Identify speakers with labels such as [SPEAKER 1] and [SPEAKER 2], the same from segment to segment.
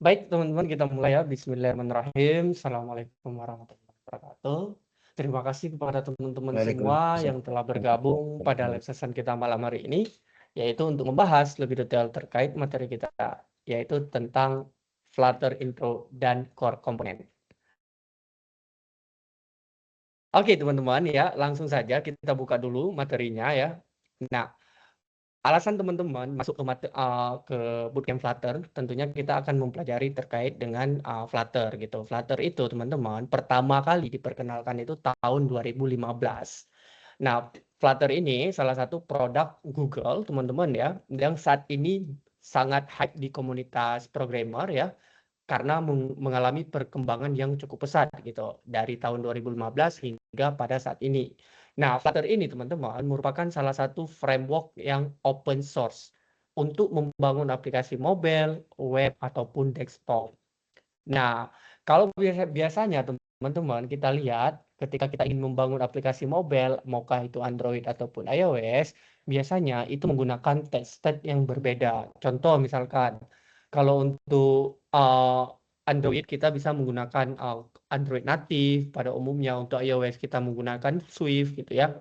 [SPEAKER 1] Baik, teman-teman, kita mulai ya. Bismillahirrahmanirrahim. Assalamualaikum warahmatullahi wabarakatuh. Terima kasih kepada teman-teman semua yang telah bergabung pada live session kita malam hari ini, yaitu untuk membahas lebih detail terkait materi kita, yaitu tentang Flutter Intro dan Core Component. Oke, teman-teman, ya, langsung saja kita buka dulu materinya ya. Nah, alasan teman-teman masuk ke bootcamp Flutter, tentunya kita akan mempelajari terkait dengan Flutter gitu. Flutter itu teman-teman pertama kali diperkenalkan itu tahun 2015. Nah, Flutter ini salah satu produk Google, teman-teman ya, yang saat ini sangat hype di komunitas programmer ya, karena mengalami perkembangan yang cukup pesat gitu dari tahun 2015 hingga pada saat ini. Nah, Flutter ini teman-teman merupakan salah satu framework yang open source untuk membangun aplikasi mobile, web ataupun desktop. Nah, kalau biasanya teman-teman kita lihat ketika kita ingin membangun aplikasi mobile, maukah itu Android ataupun iOS, biasanya itu menggunakan test yang berbeda. Contoh misalkan kalau untuk Android kita bisa menggunakan Android native, pada umumnya untuk iOS kita menggunakan Swift gitu ya.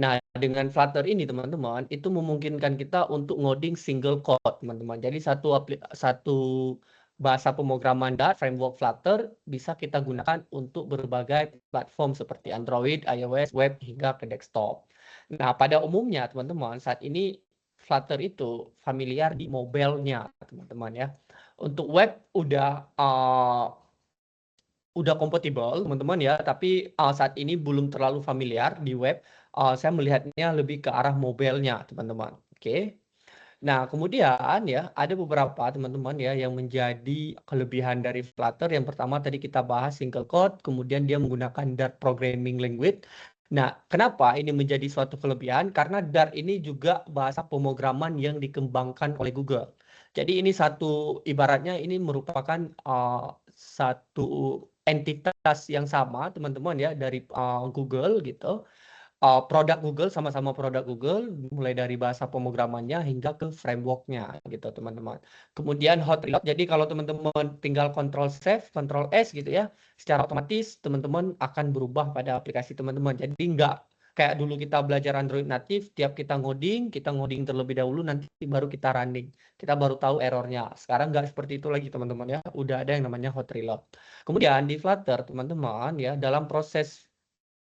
[SPEAKER 1] Nah, dengan Flutter ini teman-teman, itu memungkinkan kita untuk ngoding single code, teman-teman. Jadi satu bahasa pemrograman dan framework Flutter bisa kita gunakan untuk berbagai platform seperti Android, iOS, web, hingga ke desktop. Nah, pada umumnya teman-teman, saat ini Flutter itu familiar di mobile-nya, teman-teman ya. Untuk web udah kompatibel teman-teman ya, tapi saat ini belum terlalu familiar di web. Saya melihatnya lebih ke arah mobile-nya teman-teman. Oke. Nah, kemudian ya ada beberapa teman-teman ya yang menjadi kelebihan dari Flutter. Yang pertama tadi kita bahas single code, kemudian dia menggunakan Dart programming language. Nah, kenapa ini menjadi suatu kelebihan? Karena Dart ini juga bahasa pemrograman yang dikembangkan oleh Google. Jadi ini ibaratnya ini merupakan satu entitas yang sama teman-teman ya dari Google gitu. Produk Google sama-sama produk Google, mulai dari bahasa pemrogramannya hingga ke framework-nya gitu teman-teman. Kemudian hot reload, jadi kalau teman-teman tinggal Ctrl Save, Ctrl S gitu ya, secara otomatis teman-teman akan berubah pada aplikasi teman-teman. Jadi nggak kayak dulu kita belajar Android native, tiap kita ngoding terlebih dahulu, nanti baru kita running. Kita baru tahu errornya. Sekarang nggak seperti itu lagi teman-teman ya, udah ada yang namanya hot reload. Kemudian di Flutter teman-teman ya, dalam proses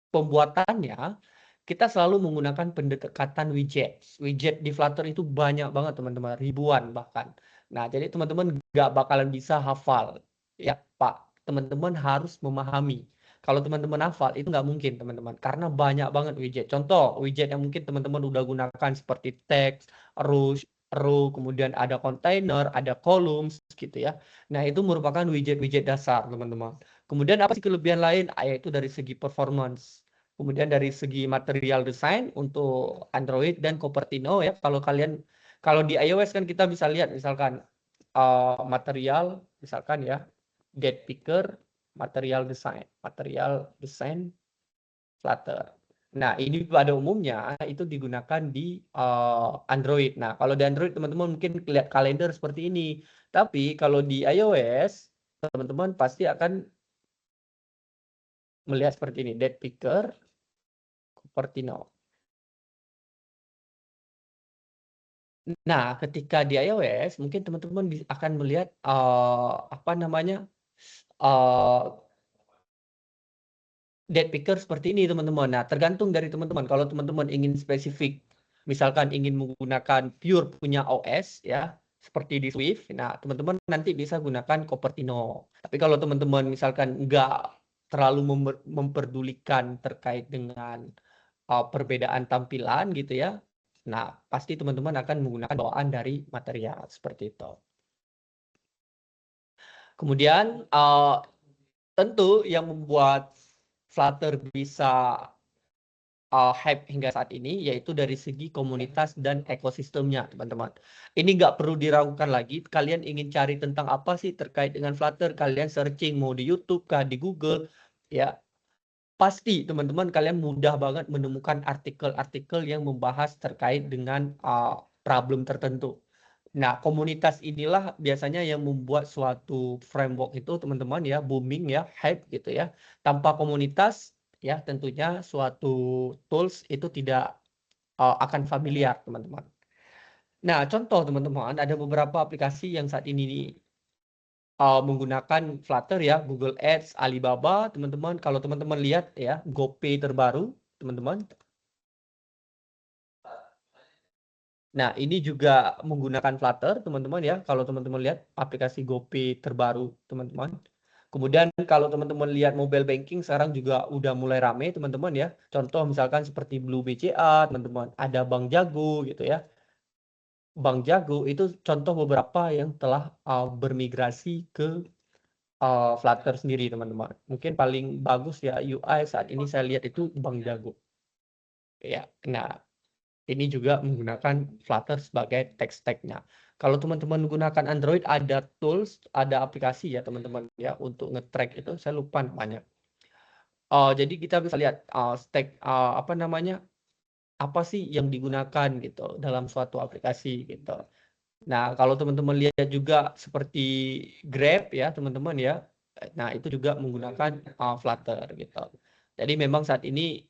[SPEAKER 1] pembuatannya, kita selalu menggunakan pendekatan widget. Widget di Flutter itu banyak banget teman-teman, ribuan bahkan. Nah, jadi teman-teman nggak bakalan bisa hafal. Ya, Pak. Teman-teman harus memahami. Kalau teman-teman hafal, itu nggak mungkin teman-teman. Karena banyak banget widget. Contoh, widget yang mungkin teman-teman udah gunakan seperti text, row, kemudian ada container, ada columns, gitu ya. Nah, itu merupakan widget-widget dasar, teman-teman. Kemudian apa sih kelebihan lain? Yaitu dari segi performance. Kemudian dari segi material desain untuk Android dan Cupertino ya. Kalau di iOS kan kita bisa lihat misalkan material, misalkan ya, date picker, material desain Flutter. Nah, ini pada umumnya itu digunakan di Android. Nah, kalau di Android teman-teman mungkin lihat kalender seperti ini. Tapi kalau di iOS, teman-teman pasti akan melihat seperti ini, date picker, Cupertino. Nah, ketika di iOS, mungkin teman-teman akan melihat apa namanya date picker seperti ini, teman-teman. Nah, tergantung dari teman-teman. Kalau teman-teman ingin spesifik, misalkan ingin menggunakan pure punya OS ya, seperti di Swift, nah teman-teman nanti bisa gunakan Cupertino. Tapi kalau teman-teman misalkan nggak terlalu memperdulikan terkait dengan perbedaan tampilan gitu ya, nah pasti teman-teman akan menggunakan bawaan dari material seperti itu. Kemudian tentu yang membuat Flutter bisa hype hingga saat ini yaitu dari segi komunitas dan ekosistemnya, teman-teman. Ini nggak perlu diragukan lagi. Kalian ingin cari tentang apa sih terkait dengan Flutter, kalian searching mau di YouTube kah, di Google, ya pasti teman-teman kalian mudah banget menemukan artikel-artikel yang membahas terkait dengan problem tertentu. Nah, komunitas inilah biasanya yang membuat suatu framework itu teman-teman ya booming ya, hype gitu ya. Tanpa komunitas ya tentunya suatu tools itu tidak akan familiar teman-teman. Nah, contoh teman-teman ada beberapa aplikasi yang saat ini menggunakan Flutter ya, Google Ads, Alibaba, teman-teman. Kalau teman-teman lihat ya, GoPay terbaru, teman-teman. Nah, ini juga menggunakan Flutter, teman-teman ya. Kalau teman-teman lihat aplikasi GoPay terbaru, teman-teman. Kemudian kalau teman-teman lihat mobile banking sekarang juga udah mulai rame, teman-teman ya. Contoh misalkan seperti Blue BCA, teman-teman. Ada Bank Jago gitu ya. Bank Jago itu contoh beberapa yang telah bermigrasi ke Flutter sendiri, teman-teman. Mungkin paling bagus ya UI saat ini saya lihat itu Bank Jago. Ya, nah ini juga menggunakan Flutter sebagai tech stack-nya. Kalau teman-teman menggunakan Android, ada tools, ada aplikasi ya teman-teman ya untuk nge-track itu. Saya lupa namanya. Jadi kita bisa lihat stack apa namanya, apa sih yang digunakan gitu dalam suatu aplikasi gitu. Nah, kalau teman-teman lihat juga seperti Grab ya teman-teman ya. Nah, itu juga menggunakan Flutter gitu. Jadi memang saat ini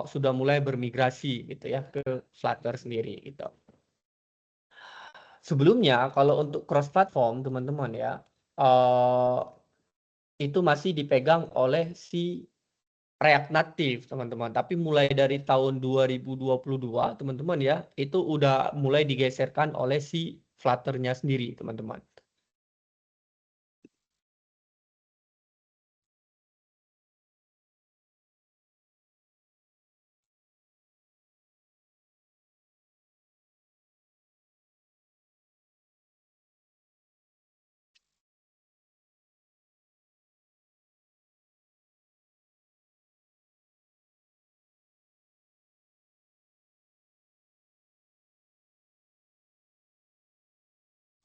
[SPEAKER 1] sudah mulai bermigrasi gitu ya ke Flutter sendiri gitu. Sebelumnya kalau untuk cross platform teman-teman ya itu masih dipegang oleh si React Native teman-teman. Tapi mulai dari tahun 2022 teman-teman ya itu udah mulai digeserkan oleh si Flutter-nya sendiri teman-teman.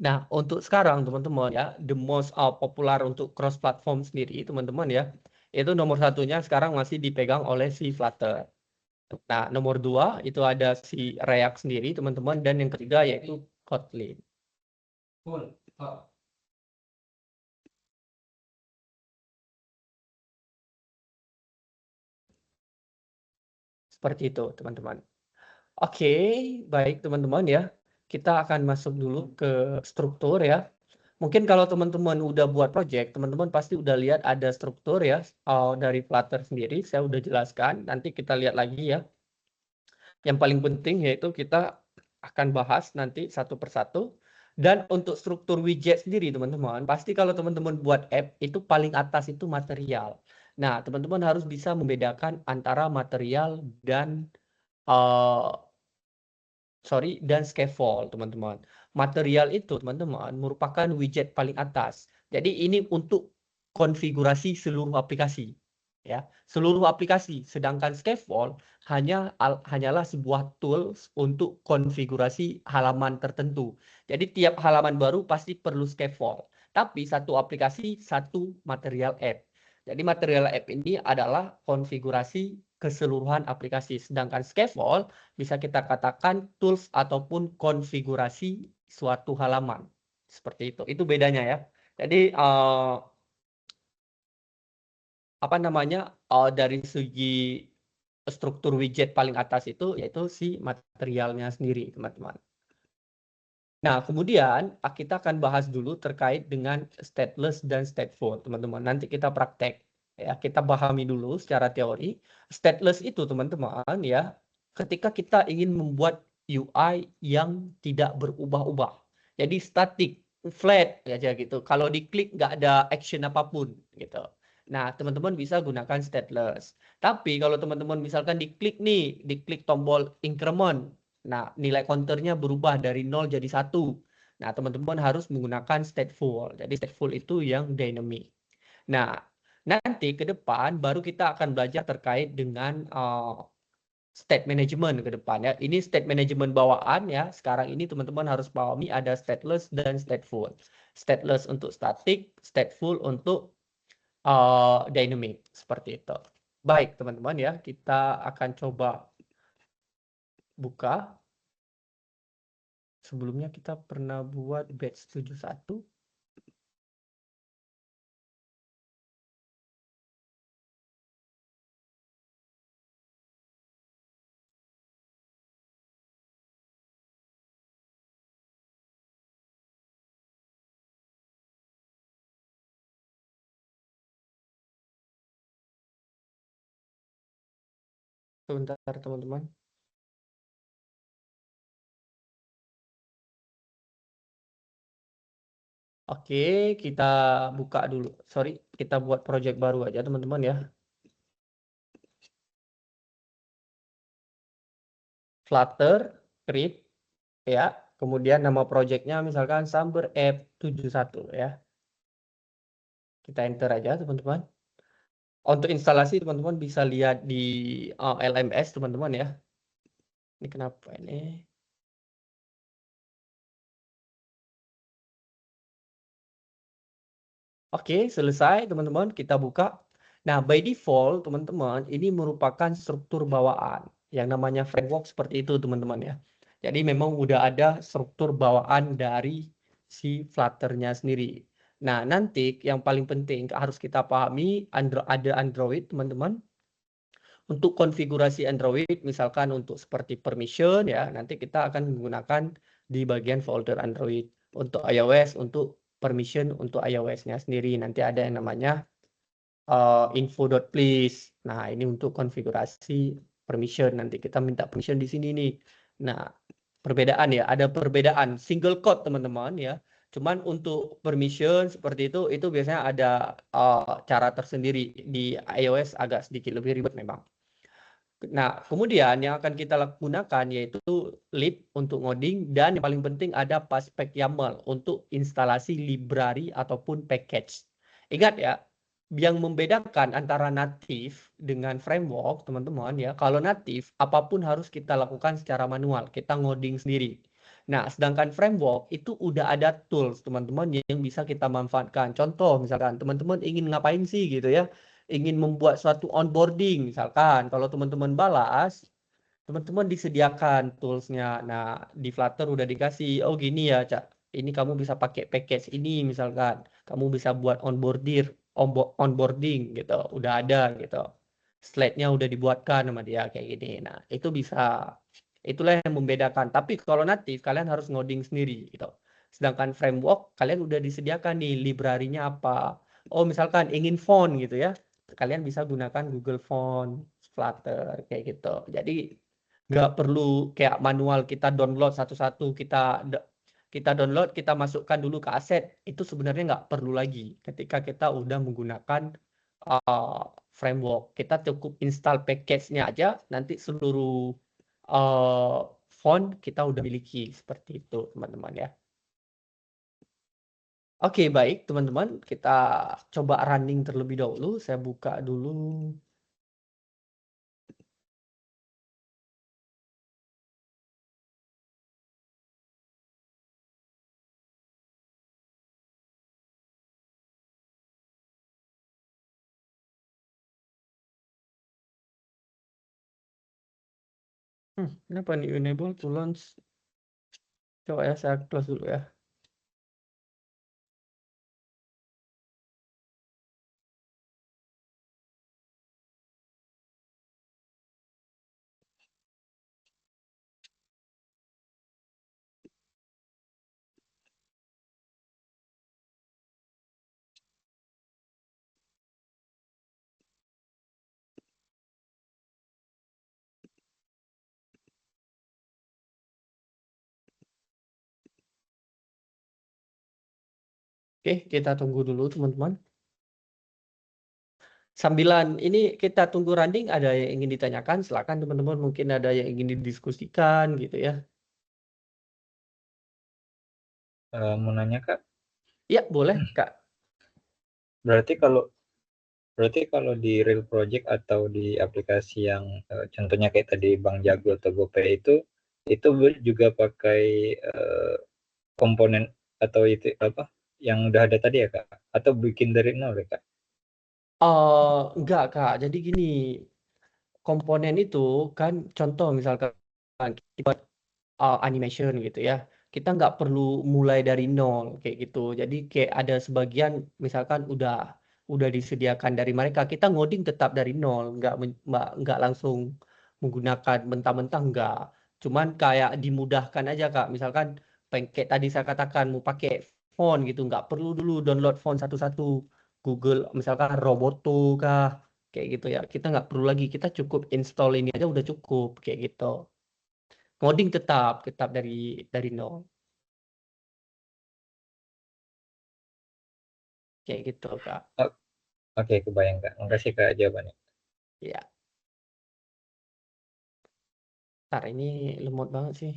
[SPEAKER 1] Nah, untuk sekarang teman-teman ya, the most popular untuk cross platform sendiri teman-teman ya, itu nomor satunya sekarang masih dipegang oleh si Flutter. Nah, nomor dua itu ada si React sendiri teman-teman, dan yang ketiga yaitu Kotlin. Seperti itu teman-teman. Oke, baik teman-teman ya. Kita akan masuk dulu ke struktur ya. Mungkin kalau teman-teman udah buat project, teman-teman pasti udah lihat ada struktur ya dari Flutter sendiri. Saya udah jelaskan. Nanti kita lihat lagi ya. Yang paling penting yaitu kita akan bahas nanti satu persatu. Dan untuk struktur widget sendiri teman-teman, pasti kalau teman-teman buat app itu paling atas itu material. Nah, teman-teman harus bisa membedakan antara material dan dan scaffold, teman-teman. Material itu, teman-teman, merupakan widget paling atas. Jadi ini untuk konfigurasi seluruh aplikasi, ya, seluruh aplikasi. Sedangkan scaffold hanyalah sebuah tools untuk konfigurasi halaman tertentu. Jadi tiap halaman baru pasti perlu scaffold. Tapi satu aplikasi satu material app. Jadi material app ini adalah konfigurasi keseluruhan aplikasi. Sedangkan scaffold bisa kita katakan tools ataupun konfigurasi suatu halaman. Seperti itu. Itu bedanya ya. Jadi apa namanya? Dari segi struktur widget paling atas itu yaitu si materialnya sendiri, teman-teman. Nah, kemudian kita akan bahas dulu terkait dengan stateless dan stateful, teman-teman. Nanti kita praktek. Ya, kita pahami dulu secara teori. Stateless itu, teman-teman, ya, ketika kita ingin membuat UI yang tidak berubah-ubah. Jadi static, flat aja gitu. Kalau diklik nggak ada action apapun gitu. Nah, teman-teman bisa gunakan stateless. Tapi kalau teman-teman misalkan diklik tombol increment. Nah, nilai counternya berubah dari 0 jadi 1. Nah, teman-teman harus menggunakan stateful. Jadi stateful itu yang dynamic. Nah, nanti ke depan baru kita akan belajar terkait dengan state management ke depan ya. Ini state management bawaan ya. Sekarang ini teman-teman harus pahami ada stateless dan stateful. Stateless untuk static, stateful untuk dynamic. Seperti itu. Baik, teman-teman ya. Kita akan coba buka sebelumnya kita pernah buat batch 71. Sebentar teman-teman. Oke, kita buka dulu. Sorry, kita buat project baru aja teman-teman ya. Flutter, create, ya. Kemudian nama projectnya misalkan Samber App 71 ya. Kita enter aja teman-teman. Untuk instalasi teman-teman bisa lihat di LMS teman-teman ya. Ini kenapa ini? Oke, selesai teman-teman. Kita buka. Nah, by default teman-teman, ini merupakan struktur bawaan. Yang namanya framework seperti itu teman-teman ya. Jadi memang udah ada struktur bawaan dari si Flutter-nya sendiri. Nah, nanti yang paling penting harus kita pahami ada Android teman-teman. Untuk konfigurasi Android, misalkan untuk seperti permission ya, nanti kita akan menggunakan di bagian folder Android. Untuk iOS, untuk permission untuk iOS-nya sendiri. Nanti ada yang namanya info.please. Nah, ini untuk konfigurasi permission. Nanti kita minta permission di sini nih. Nah, perbedaan ya, ada perbedaan single code teman-teman ya. Cuman untuk permission seperti itu biasanya ada cara tersendiri. Di iOS agak sedikit lebih ribet memang. Nah, kemudian yang akan kita gunakan yaitu lib untuk ngoding dan yang paling penting ada paspek YAML untuk instalasi library ataupun package. Ingat ya, yang membedakan antara native dengan framework, teman-teman ya, kalau native apapun harus kita lakukan secara manual, kita ngoding sendiri. Nah, sedangkan framework itu udah ada tools, teman-teman, yang bisa kita manfaatkan. Contoh, misalkan teman-teman ingin ngapain sih gitu ya, ingin membuat suatu onboarding, misalkan kalau teman-teman balas, teman-teman disediakan toolsnya. Nah, di Flutter udah dikasih, oh gini ya, Cak. Ini kamu bisa pakai package ini, misalkan. Kamu bisa buat onboarding gitu, udah ada gitu. Slide-nya udah dibuatkan sama dia kayak gini. Nah, itu bisa. Itulah yang membedakan. Tapi kalau native, kalian harus ngoding sendiri gitu. Sedangkan framework, kalian udah disediakan nih, library-nya apa. Oh, misalkan ingin font gitu ya. Kalian bisa gunakan Google Font, Flutter, kayak gitu. Jadi, nggak perlu kayak manual kita download satu-satu, kita download, kita masukkan dulu ke aset. Itu sebenarnya nggak perlu lagi ketika kita udah menggunakan framework. Kita cukup install package-nya aja, nanti seluruh font kita udah miliki. Seperti itu teman-teman ya. Oke, baik teman-teman, kita coba running terlebih dahulu. Saya buka dulu. Kenapa nih enable to launch? Coba ya, saya close dulu ya. Oke, kita tunggu dulu teman-teman. Sambilan ini kita tunggu running, ada yang ingin ditanyakan, silakan teman-teman, mungkin ada yang ingin didiskusikan gitu ya.
[SPEAKER 2] Mau nanya Kak,
[SPEAKER 1] Ya, boleh Kak.
[SPEAKER 2] berarti kalau di real project atau di aplikasi yang contohnya kayak tadi Bang Jago atau GoPay itu juga pakai komponen atau itu apa yang udah ada tadi ya Kak? Atau bikin dari nol ya Kak?
[SPEAKER 1] Enggak Kak, jadi gini, komponen itu kan contoh misalkan kita buat animation gitu ya. kita nggak perlu mulai dari nol kayak gitu. Jadi kayak ada sebagian misalkan udah disediakan dari mereka, kita ngoding tetap dari nol, nggak langsung menggunakan mentah-mentah nggak. Cuman kayak dimudahkan aja Kak. Misalkan kayak tadi saya katakan mau pakai font gitu, nggak perlu dulu download font satu-satu. Google misalkan Roboto kah kayak gitu ya. Kita nggak perlu lagi, kita cukup install ini aja udah cukup kayak gitu. Coding tetap dari nol kayak gitu Kak.
[SPEAKER 2] Oh, oke, kebayang Kak. Makasih Kak jawabannya.
[SPEAKER 1] Ya, ntar ini lemot banget sih.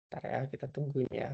[SPEAKER 1] Ntar ya, kita tungguin ya.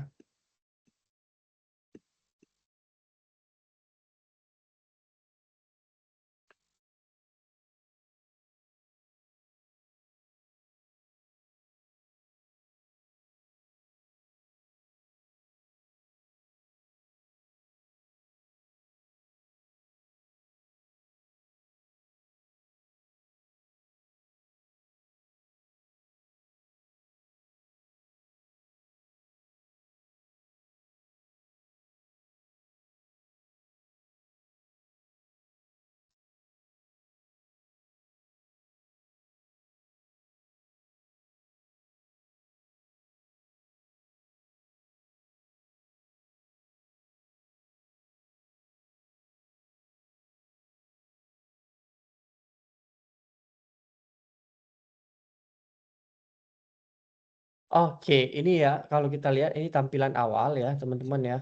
[SPEAKER 1] Oke, ini ya kalau kita lihat ini tampilan awal ya teman-teman ya.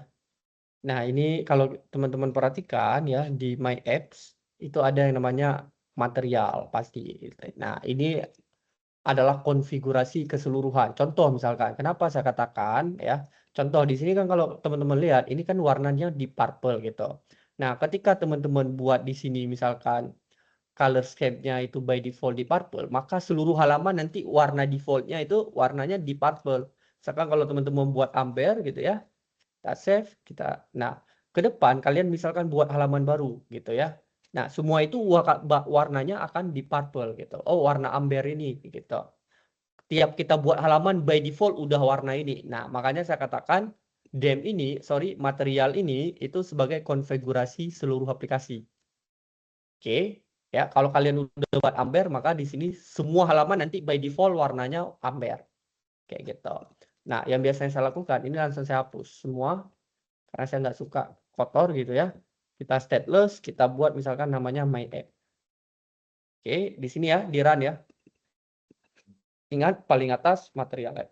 [SPEAKER 1] Nah ini kalau teman-teman perhatikan ya di My Apps itu ada yang namanya material pasti. Nah ini adalah konfigurasi keseluruhan. Contoh misalkan, kenapa saya katakan ya, contoh di sini kan kalau teman-teman lihat, ini kan warnanya di purple gitu. Nah, ketika teman-teman buat di sini misalkan color scheme-nya itu by default di purple, maka seluruh halaman nanti warna default-nya itu warnanya di purple. Misalkan kalau teman-teman buat amber gitu ya, kita save, nah ke depan kalian misalkan buat halaman baru gitu ya. Nah, semua itu warnanya akan di purple gitu. Oh, warna amber ini gitu. Tiap kita buat halaman by default udah warna ini. Nah, makanya saya katakan material ini itu sebagai konfigurasi seluruh aplikasi. Oke, ya kalau kalian udah buat amber, maka di sini semua halaman nanti by default warnanya amber. Kayak gitu. Nah, yang biasanya saya lakukan, ini langsung saya hapus semua, karena saya nggak suka kotor gitu ya. Kita stateless, kita buat misalkan namanya my app. Oke, di sini ya, di run ya. Ingat paling atas material app.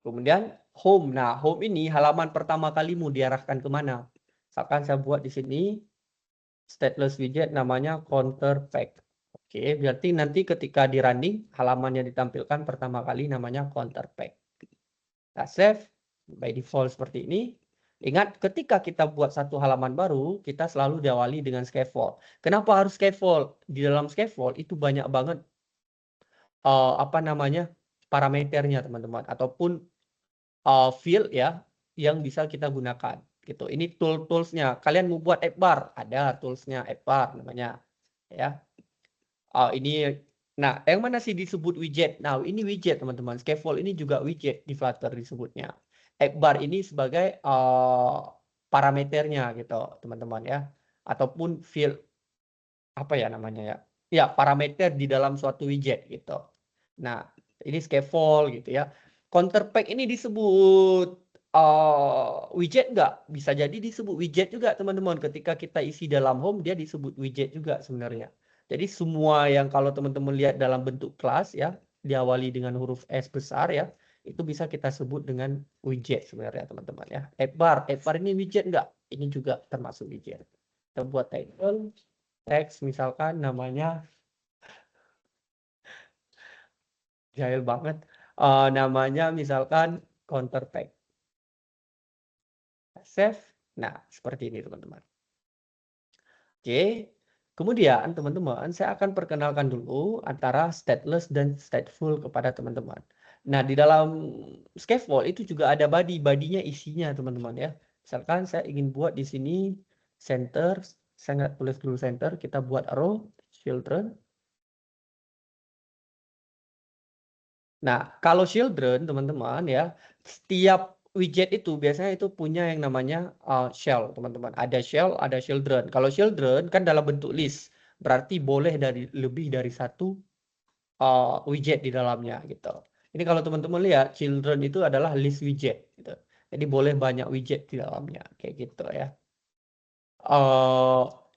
[SPEAKER 1] Kemudian home. Nah, home ini halaman pertama kali mau diarahkan kemana? Misalkan saya buat di sini stateless widget namanya counter pack. Oke, berarti nanti ketika di running halaman yang ditampilkan pertama kali namanya counter pack. Nah, save by default seperti ini. Ingat, ketika kita buat satu halaman baru, kita selalu diawali dengan scaffold. Kenapa harus scaffold? Di dalam scaffold itu banyak banget parameternya teman-teman, ataupun field ya yang bisa kita gunakan gitu. Ini toolsnya. Kalian mau buat app bar, ada toolsnya app bar namanya ya. Ini nah yang mana sih disebut widget? Nah ini widget teman-teman. Scaffold ini juga widget di Flutter disebutnya. App bar ini sebagai parameternya gitu teman-teman ya, ataupun field apa ya namanya ya? Ya parameter di dalam suatu widget gitu. Nah, ini scaffold gitu ya. Counterpack ini disebut widget nggak? Bisa jadi disebut widget juga teman-teman. Ketika kita isi dalam home, dia disebut widget juga sebenarnya. Jadi semua yang kalau teman-teman lihat dalam bentuk kelas ya, diawali dengan huruf S besar ya, itu bisa kita sebut dengan widget sebenarnya teman-teman ya. App bar ini widget nggak? Ini juga termasuk widget. Kita buat title, teks misalkan namanya jahil banget. Namanya misalkan counter pack. Save. Nah, seperti ini teman-teman. Oke. Kemudian teman-teman, saya akan perkenalkan dulu antara stateless dan stateful kepada teman-teman. Nah, di dalam scaffold itu juga ada body. Body-nya isinya teman-teman ya. Misalkan saya ingin buat di sini center, saya nggak tulis dulu center, kita buat row children. Nah, kalau children, teman-teman ya, setiap widget itu biasanya itu punya yang namanya shell, teman-teman. Ada shell, ada children. Kalau children kan dalam bentuk list, berarti boleh lebih dari satu widget di dalamnya gitu. Ini kalau teman-teman lihat, children itu adalah list widget gitu. Jadi boleh banyak widget di dalamnya kayak gitu ya.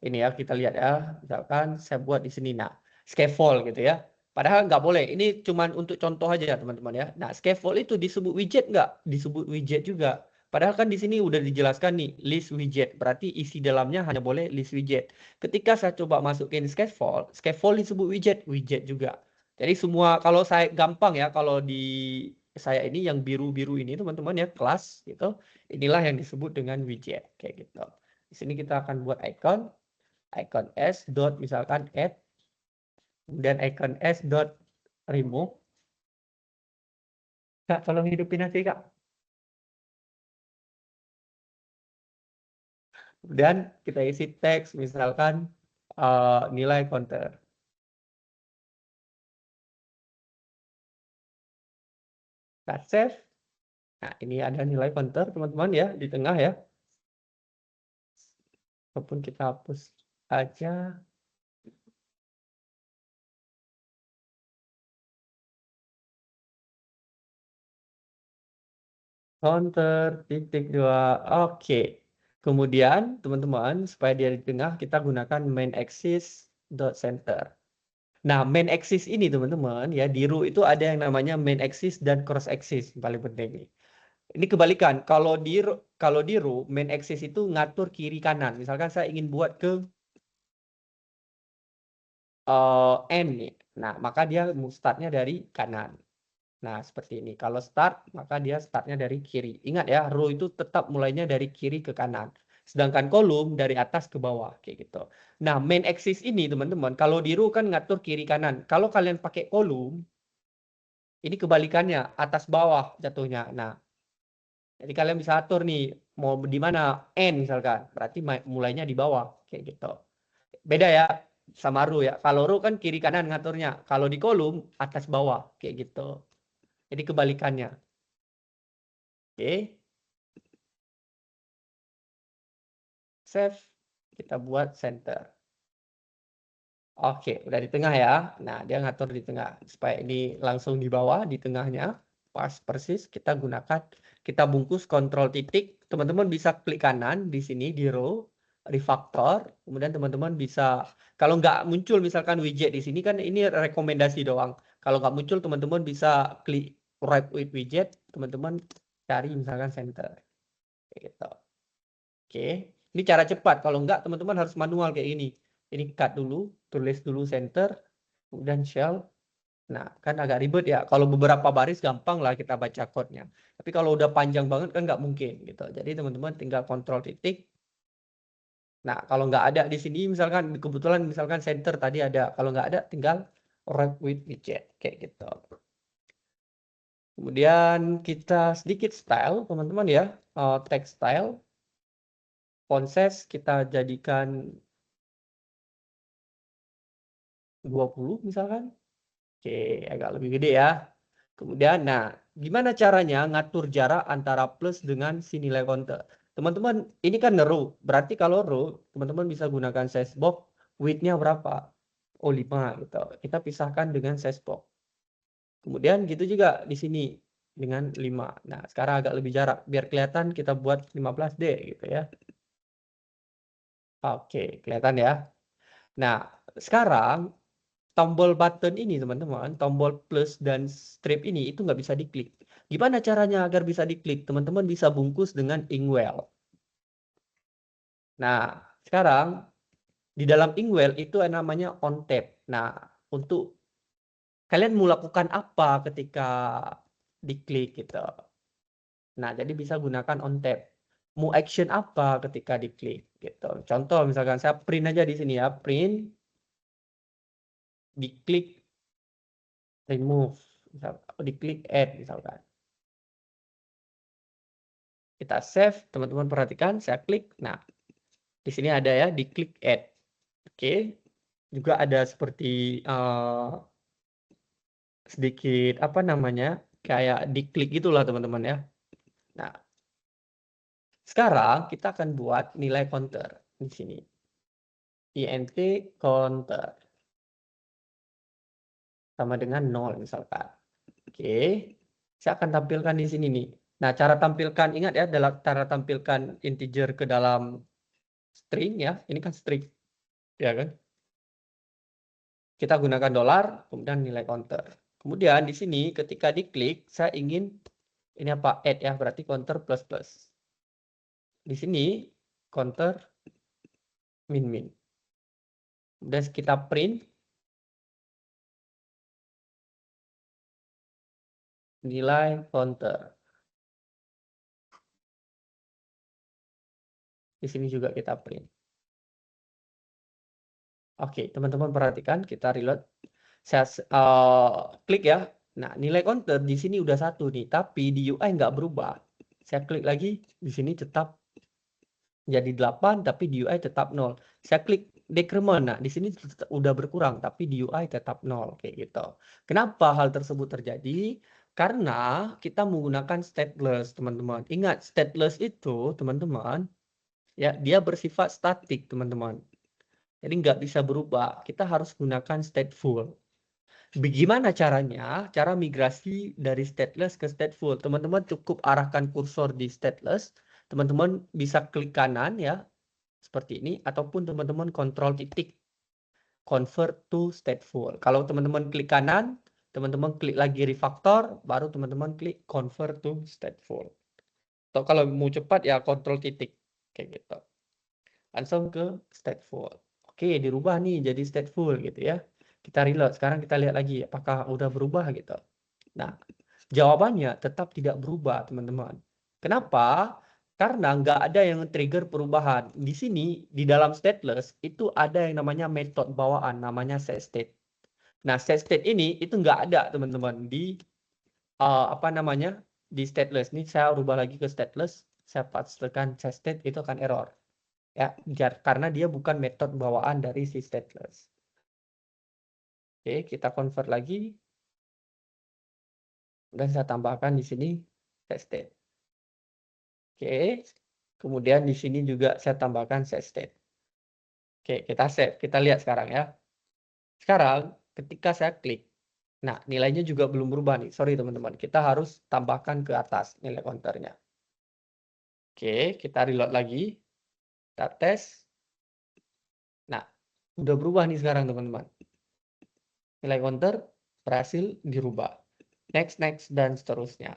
[SPEAKER 1] Ini ya kita lihat ya, misalkan saya buat di sini, nah scaffold gitu ya. Padahal nggak boleh. Ini cuman untuk contoh aja teman-teman ya. Nah scaffold itu disebut widget nggak? Disebut widget juga. Padahal kan di sini udah dijelaskan nih list widget. Berarti isi dalamnya hanya boleh list widget. Ketika saya coba masukin scaffold, scaffold disebut widget, widget juga. Jadi semua kalau saya gampang ya, kalau di saya ini yang biru-biru ini teman-teman ya kelas gitu. Inilah yang disebut dengan widget kayak gitu. Di sini kita akan buat icon s dot misalkan add, dan icon s dot remove. Kak, tolong hidupin nanti Kak. Dan kita isi teks misalkan nilai counter. Kita save. Nah, ini ada nilai counter teman-teman ya di tengah ya. Walaupun kita hapus aja. Counter titik 2. Oke. Kemudian teman-teman supaya dia di tengah kita gunakan main axis dot center. Nah, main axis ini teman-teman ya di row itu ada yang namanya main axis dan cross axis, paling penting nih. Ini kebalikan. Kalau di row main axis itu ngatur kiri kanan. Misalkan saya ingin buat ke n nih. Nah, maka dia startnya dari kanan. Nah, seperti ini. Kalau start, maka dia startnya dari kiri. Ingat ya, row itu tetap mulainya dari kiri ke kanan. Sedangkan kolom dari atas ke bawah. Kayak gitu. Nah, main axis ini, teman-teman, kalau di row kan ngatur kiri kanan. Kalau kalian pakai kolom, ini kebalikannya, atas bawah jatuhnya. Nah, jadi kalian bisa atur nih, mau di mana N misalkan. Berarti mulainya di bawah. Kayak gitu. Beda ya, sama row ya. Kalau row kan kiri kanan ngaturnya. Kalau di kolom, atas bawah. Kayak gitu. Jadi kebalikannya. Oke. Save, kita buat center. Oke, udah di tengah ya. Nah, dia ngatur di tengah supaya ini langsung di bawah, di tengahnya pas persis. Kita gunakan, kita bungkus kontrol titik. Teman-teman bisa klik kanan di sini di row, refactor. Kemudian teman-teman bisa, kalau nggak muncul misalkan widget di sini kan ini rekomendasi doang. Kalau nggak muncul teman-teman bisa klik right with widget. Teman-teman cari misalkan center. Kayak gitu. Oke, ini cara cepat. Kalau enggak, teman-teman harus manual kayak ini. Ini cut dulu, tulis dulu center, kemudian shell. Nah, kan agak ribet ya. Kalau beberapa baris gampang lah kita baca code-nya. Tapi kalau udah panjang banget kan nggak mungkin gitu. Jadi teman-teman tinggal kontrol titik. Nah, kalau nggak ada di sini, misalkan kebetulan misalkan center tadi ada. Kalau nggak ada, tinggal wrap with widget kayak gitu. Kemudian kita sedikit style, teman-teman ya. Text style. Font size kita jadikan 20 misalkan. Oke, agak lebih gede ya. Kemudian, nah, gimana caranya ngatur jarak antara plus dengan si nilai counter? Teman-teman, ini kan row. Berarti kalau row, teman-teman bisa gunakan size box. Width-nya berapa? Oh, 5 gitu. Kita pisahkan dengan size box. Kemudian gitu juga di sini dengan 5. Nah, sekarang agak lebih jarak. Biar kelihatan kita buat 15D gitu ya. Oke, kelihatan ya. Nah, sekarang tombol button ini teman-teman, tombol plus dan strip ini itu nggak bisa diklik. Gimana caranya agar bisa diklik? Teman-teman bisa bungkus dengan Inkwell. Nah, sekarang di dalam Inkwell itu yang namanya on tap. Nah, untuk kalian mau lakukan apa ketika diklik gitu. Nah, jadi bisa gunakan on tap. Mau action apa ketika diklik gitu. Contoh misalkan saya print aja di sini ya, print, diklik remove, diklik add misalkan. Kita save, teman-teman perhatikan, saya klik. Nah, Di sini ada ya, diklik add. Oke. Juga ada seperti sedikit apa namanya? Kayak diklik gitulah teman-teman ya. Nah, sekarang kita akan buat nilai counter di sini. int counter sama dengan 0 misalkan. Oke. Saya akan tampilkan di sini nih. Nah, cara tampilkan, ingat ya, dalam cara tampilkan integer ke dalam string ya. Ini kan string, ya kan? Kita gunakan $, kemudian nilai counter. Kemudian di sini ketika diklik, saya ingin ini apa? Add ya, berarti counter plus plus. Di sini counter min min. Kemudian kita print nilai counter. Di sini juga kita print. Oke, teman-teman perhatikan, kita reload. Saya klik ya. Nah, nilai counter di sini udah 1 nih, tapi di UI nggak berubah. Saya klik lagi, di sini tetap jadi 8, tapi di UI tetap 0. Saya klik decrement, nah di sini udah berkurang, tapi di UI tetap 0, kayak gitu. Kenapa hal tersebut terjadi? Karena kita menggunakan stateless, teman-teman. Ingat, stateless itu, teman-teman, ya dia bersifat statik, teman-teman. Jadi nggak bisa berubah. Kita harus gunakan stateful. Bagaimana caranya? Cara migrasi dari stateless ke stateful. Teman-teman cukup arahkan kursor di stateless. Teman-teman bisa klik kanan ya, seperti ini, ataupun teman-teman kontrol titik convert to stateful. Kalau teman-teman klik kanan, teman-teman klik lagi refactor, baru teman-teman klik convert to stateful. Atau kalau mau cepat ya kontrol titik, kayak gitu. Langsung ke stateful. Oke, dirubah nih jadi stateful gitu ya. Kita reload. Sekarang kita lihat lagi apakah udah berubah gitu. Nah, jawabannya tetap tidak berubah, teman-teman. Kenapa? Karena nggak ada yang trigger perubahan. Di sini, di dalam stateless, itu ada yang namanya metode bawaan, namanya setState. Nah, setState ini, itu nggak ada, teman-teman, di, apa namanya, di stateless. Ini saya rubah lagi ke stateless, saya pastikan setState, itu akan error. Ya, karena dia bukan metode bawaan dari si stateless. Oke, kita convert lagi. Dan saya tambahkan di sini setState. Oke, kemudian di sini juga saya tambahkan setState. Oke, kita save. Kita lihat sekarang ya. Sekarang, ketika saya klik, nah nilainya juga belum berubah nih. Sorry teman-teman, kita harus tambahkan ke atas nilai counternya. Oke, kita reload lagi. Kita tes. Nah, udah berubah nih sekarang teman-teman. Nilai counter berhasil dirubah. Next, next, dan seterusnya.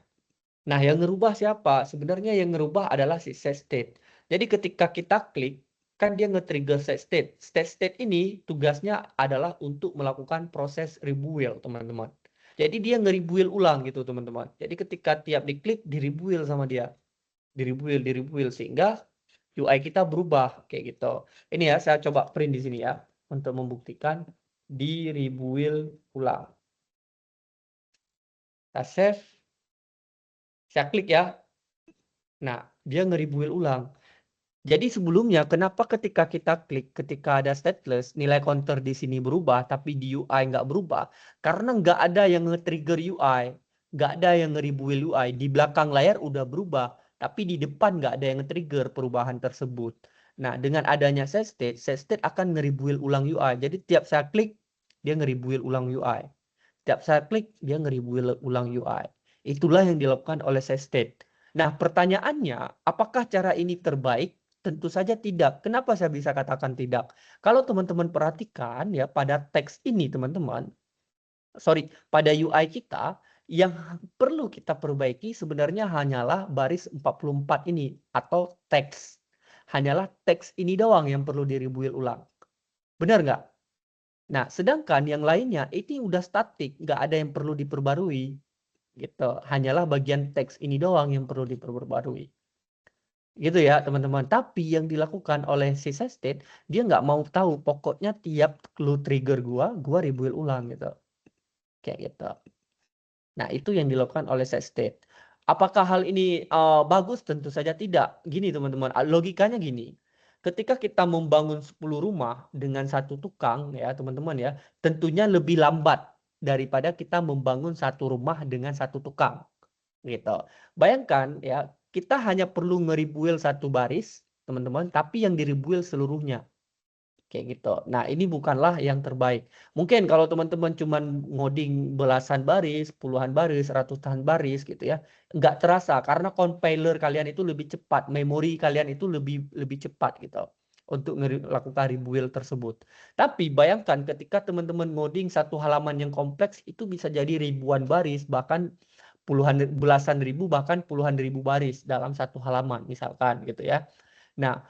[SPEAKER 1] Nah, yang ngerubah siapa? Sebenarnya yang ngerubah adalah si setState. Jadi ketika kita klik, kan dia nge-trigger setState. SetState ini tugasnya adalah untuk melakukan proses rebuild, teman-teman. Jadi dia nge-rebuild ulang gitu, teman-teman. Jadi ketika tiap diklik, di-rebuild sama dia. Di-rebuild, sehingga UI kita berubah, kayak gitu. Ini ya, saya coba print di sini ya, untuk membuktikan di-rebuild ulang. Kita save. Saya klik ya. Nah, dia nge-rebuild ulang. Jadi sebelumnya, kenapa ketika kita klik, ketika ada stateless, nilai counter di sini berubah, tapi di UI nggak berubah? Karena nggak ada yang nge-trigger UI, nggak ada yang nge-rebuild UI. Di belakang layar udah berubah, tapi di depan nggak ada yang nge-trigger perubahan tersebut. Nah, dengan adanya setState akan nge-rebuild ulang UI. Jadi tiap saya klik, dia nge-rebuild ulang UI. Tiap saya klik, dia nge-rebuild ulang UI. Itulah yang dilakukan oleh setState. Nah, pertanyaannya, apakah cara ini terbaik? Tentu saja tidak. Kenapa saya bisa katakan tidak? Kalau teman-teman perhatikan ya pada teks ini teman-teman, pada UI kita, yang perlu kita perbaiki sebenarnya hanyalah baris 44 ini atau teks. Hanyalah teks ini doang yang perlu di-rebuild ulang. Benar nggak? Nah, sedangkan yang lainnya ini udah statik, nggak ada yang perlu diperbarui. Gitu. Hanyalah bagian teks ini doang yang perlu diperbarui. Gitu ya teman-teman. Tapi yang dilakukan oleh si setState, dia nggak mau tahu, pokoknya tiap lu trigger gua rebuild ulang gitu. Kayak gitu. Nah, itu yang dilakukan oleh setState. Apakah hal ini bagus? Tentu saja tidak. Gini teman-teman, logikanya gini. Ketika kita membangun 10 rumah dengan satu tukang ya teman-teman ya, tentunya lebih lambat daripada kita membangun satu rumah dengan satu tukang gitu. Bayangkan ya, kita hanya perlu ngeribuil satu baris teman-teman, tapi yang diribuil seluruhnya. Kayak gitu. Nah, ini bukanlah yang terbaik. Mungkin kalau teman-teman cuman ngoding belasan baris, puluhan baris, ratusan baris gitu ya, nggak terasa karena compiler kalian itu lebih cepat, memori kalian itu lebih lebih cepat gitu untuk melakukan rebuild tersebut. Tapi bayangkan ketika teman-teman ngoding satu halaman yang kompleks itu bisa jadi ribuan baris, bahkan puluhan belasan ribu bahkan puluhan ribu baris dalam satu halaman misalkan gitu ya. Nah,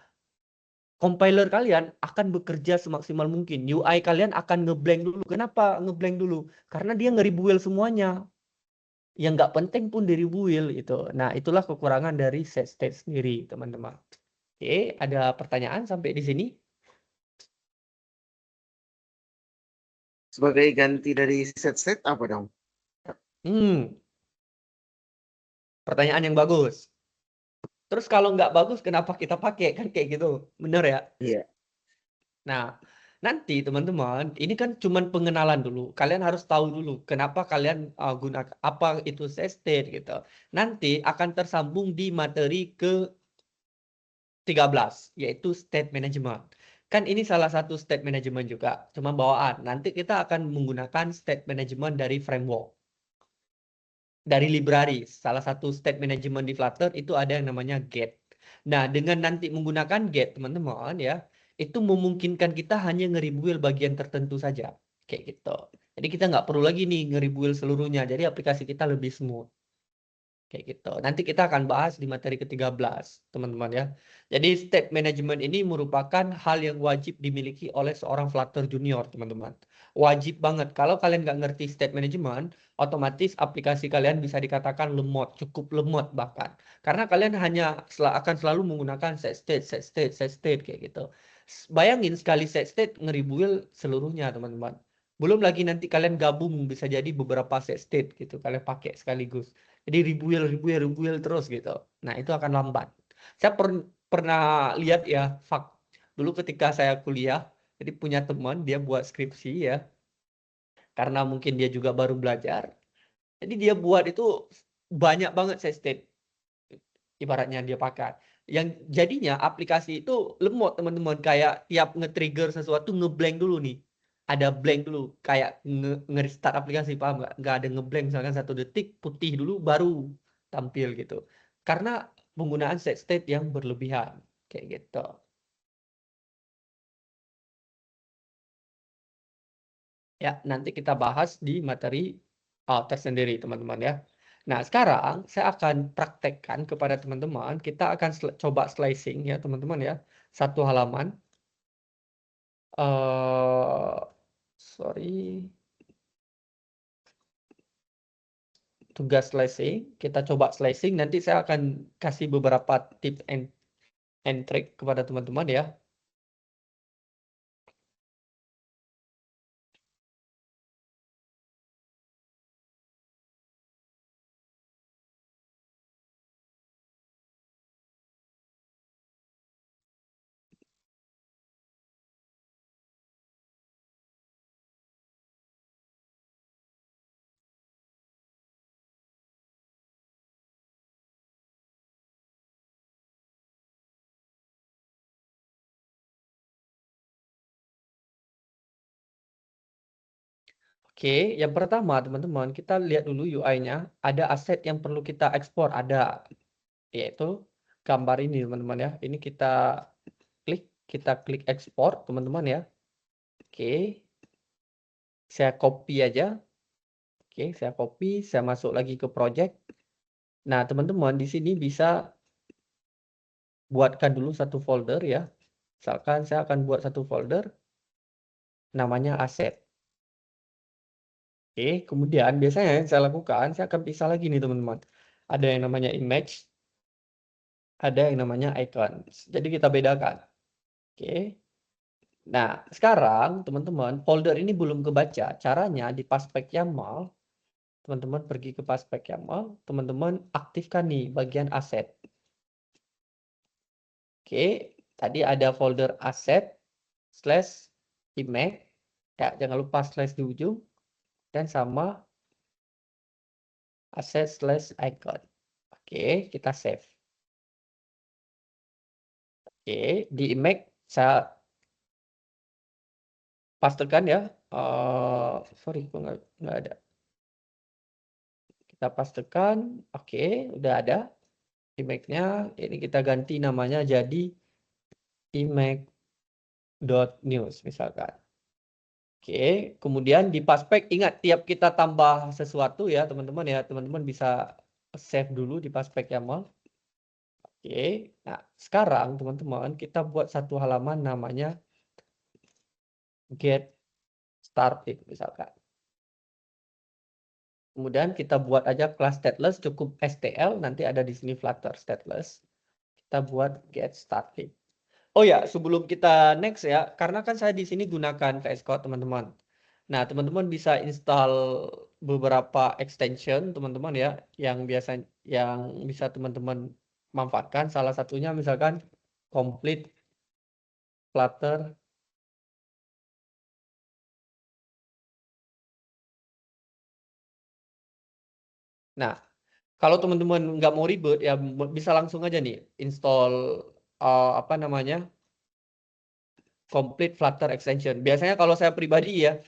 [SPEAKER 1] compiler kalian akan bekerja semaksimal mungkin. UI kalian akan ngeblank dulu. Kenapa ngeblank dulu? Karena dia ngeribuil semuanya. Yang nggak penting pun diribuil itu. Nah, itulah kekurangan dari set state sendiri, teman-teman. Oke, ada pertanyaan sampai di sini?
[SPEAKER 3] Sebagai ganti dari set state apa dong?
[SPEAKER 1] Pertanyaan yang bagus. Terus kalau nggak bagus, kenapa kita pakai? Kan kayak gitu. Bener ya?
[SPEAKER 3] Iya.
[SPEAKER 1] Nah, nanti teman-teman, ini kan cuman pengenalan dulu. Kalian harus tahu dulu kenapa kalian gunakan apa itu set state gitu. Nanti akan tersambung di materi ke 13, yaitu state management. Kan ini salah satu state management juga, cuma bawaan. Nanti kita akan menggunakan state management dari framework. Dari library, salah satu state management di Flutter itu ada yang namanya get. Nah, dengan nanti menggunakan get, teman-teman ya, itu memungkinkan kita hanya ngeribuil bagian tertentu saja. Kayak gitu. Jadi kita nggak perlu lagi nih ngeribuil seluruhnya. Jadi aplikasi kita lebih smooth. Kayak gitu. Nanti kita akan bahas di materi ke-13, teman-teman ya. Jadi state management ini merupakan hal yang wajib dimiliki oleh seorang Flutter junior, teman-teman. Wajib banget. Kalau kalian nggak ngerti state management, otomatis aplikasi kalian bisa dikatakan lemot, cukup lemot bahkan. Karena kalian hanya akan selalu menggunakan set state, set state, set state kayak gitu. Bayangin sekali set state ngeribuil seluruhnya, teman-teman. Belum lagi nanti kalian gabung bisa jadi beberapa set state gitu kalian pakai sekaligus. Jadi ribuil terus gitu. Nah, itu akan lambat. Saya pernah lihat ya, dulu ketika saya kuliah, jadi punya teman dia buat skripsi ya. Karena mungkin dia juga baru belajar. Jadi dia buat itu banyak banget set state ibaratnya dia pakai. Yang jadinya aplikasi itu lemot teman-teman, kayak tiap nge-trigger sesuatu ngeblank dulu nih. Ada blank dulu, kayak nge-restart aplikasi, paham nggak? Nggak ada ngeblank, misalkan 1 detik, putih dulu, baru tampil gitu. Karena penggunaan set state yang berlebihan, kayak gitu. Ya, nanti kita bahas di materi tes sendiri, teman-teman ya. Nah, sekarang saya akan praktekkan kepada teman-teman. Kita akan coba slicing ya, teman-teman ya. Satu halaman. Sorry. Tugas slicing. Kita coba slicing. Nanti saya akan kasih beberapa tips and trick kepada teman-teman ya. Oke, yang pertama teman-teman, kita lihat dulu UI-nya. Ada aset yang perlu kita ekspor, ada, yaitu gambar ini teman-teman ya. Ini kita klik ekspor teman-teman ya. Oke, saya copy aja. Oke, saya copy, saya masuk lagi ke project. Nah, teman-teman di sini bisa buatkan dulu satu folder ya. Misalkan saya akan buat satu folder namanya aset. Oke, kemudian biasanya yang saya lakukan, saya akan pisah lagi nih teman-teman. Ada yang namanya image, ada yang namanya icon. Jadi kita bedakan. Oke. Nah, sekarang teman-teman, folder ini belum kebaca. Caranya di Paspec YAML, teman-teman pergi ke Paspec YAML, teman-teman aktifkan nih bagian aset. Oke, Tadi ada folder asset slash image, ya jangan lupa slash di ujung, dan sama asset slash icon. Oke, kita save. Oke, di image saya pastekan ya. Sorry, kok nggak ada. Kita pastekan. Oke, udah ada image-nya. Ini kita ganti namanya jadi image.news misalkan. Oke, kemudian di Paspek ingat tiap kita tambah sesuatu ya teman-teman ya, teman-teman bisa save dulu di Paspek YAML. Oke, nah sekarang teman-teman kita buat satu halaman namanya get started misalkan. Kemudian kita buat aja kelas stateless, cukup STL, nanti ada di sini Flutter stateless. Kita buat get started. Oh ya, sebelum kita next ya, karena kan saya di sini gunakan VS Code teman-teman. Nah, teman-teman bisa install beberapa extension teman-teman ya, yang bisa teman-teman manfaatkan. Salah satunya misalkan complete Flutter. Nah, kalau teman-teman nggak mau ribet ya bisa langsung aja nih install apa namanya complete Flutter extension. Biasanya kalau saya pribadi ya,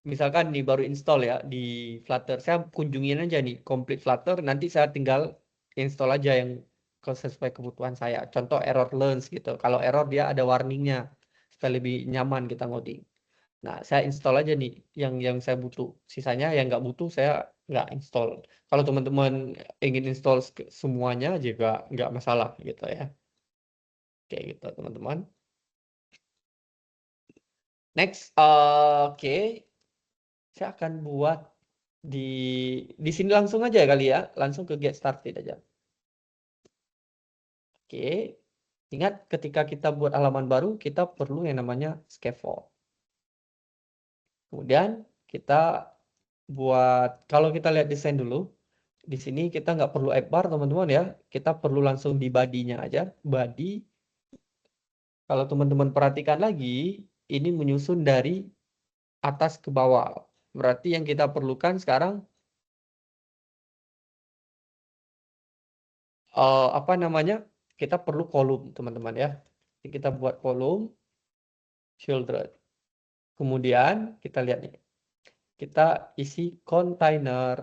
[SPEAKER 1] misalkan nih baru install ya di Flutter, saya kunjungin aja nih complete Flutter, nanti saya tinggal install aja yang sesuai kebutuhan saya. Contoh error learns gitu. Kalau error dia ada warningnya supaya lebih nyaman kita ngoding. Nah, saya install aja nih yang saya butuh. Sisanya yang nggak butuh saya nggak install. Kalau teman-teman ingin install semuanya juga nggak masalah gitu ya. Kayak gitu teman-teman. Next, oke. Saya akan buat di sini langsung aja kali ya, langsung ke get started aja. Oke. Ingat ketika kita buat halaman baru, kita perlu yang namanya scaffold. Kemudian kita buat, kalau kita lihat desain dulu, di sini kita nggak perlu app bar teman-teman ya, kita perlu langsung di body-nya aja. Body, kalau teman-teman perhatikan lagi, ini menyusun dari atas ke bawah. Berarti yang kita perlukan sekarang apa namanya? Kita perlu kolom teman-teman ya. Jadi kita buat kolom children. Kemudian kita lihat nih. Kita isi container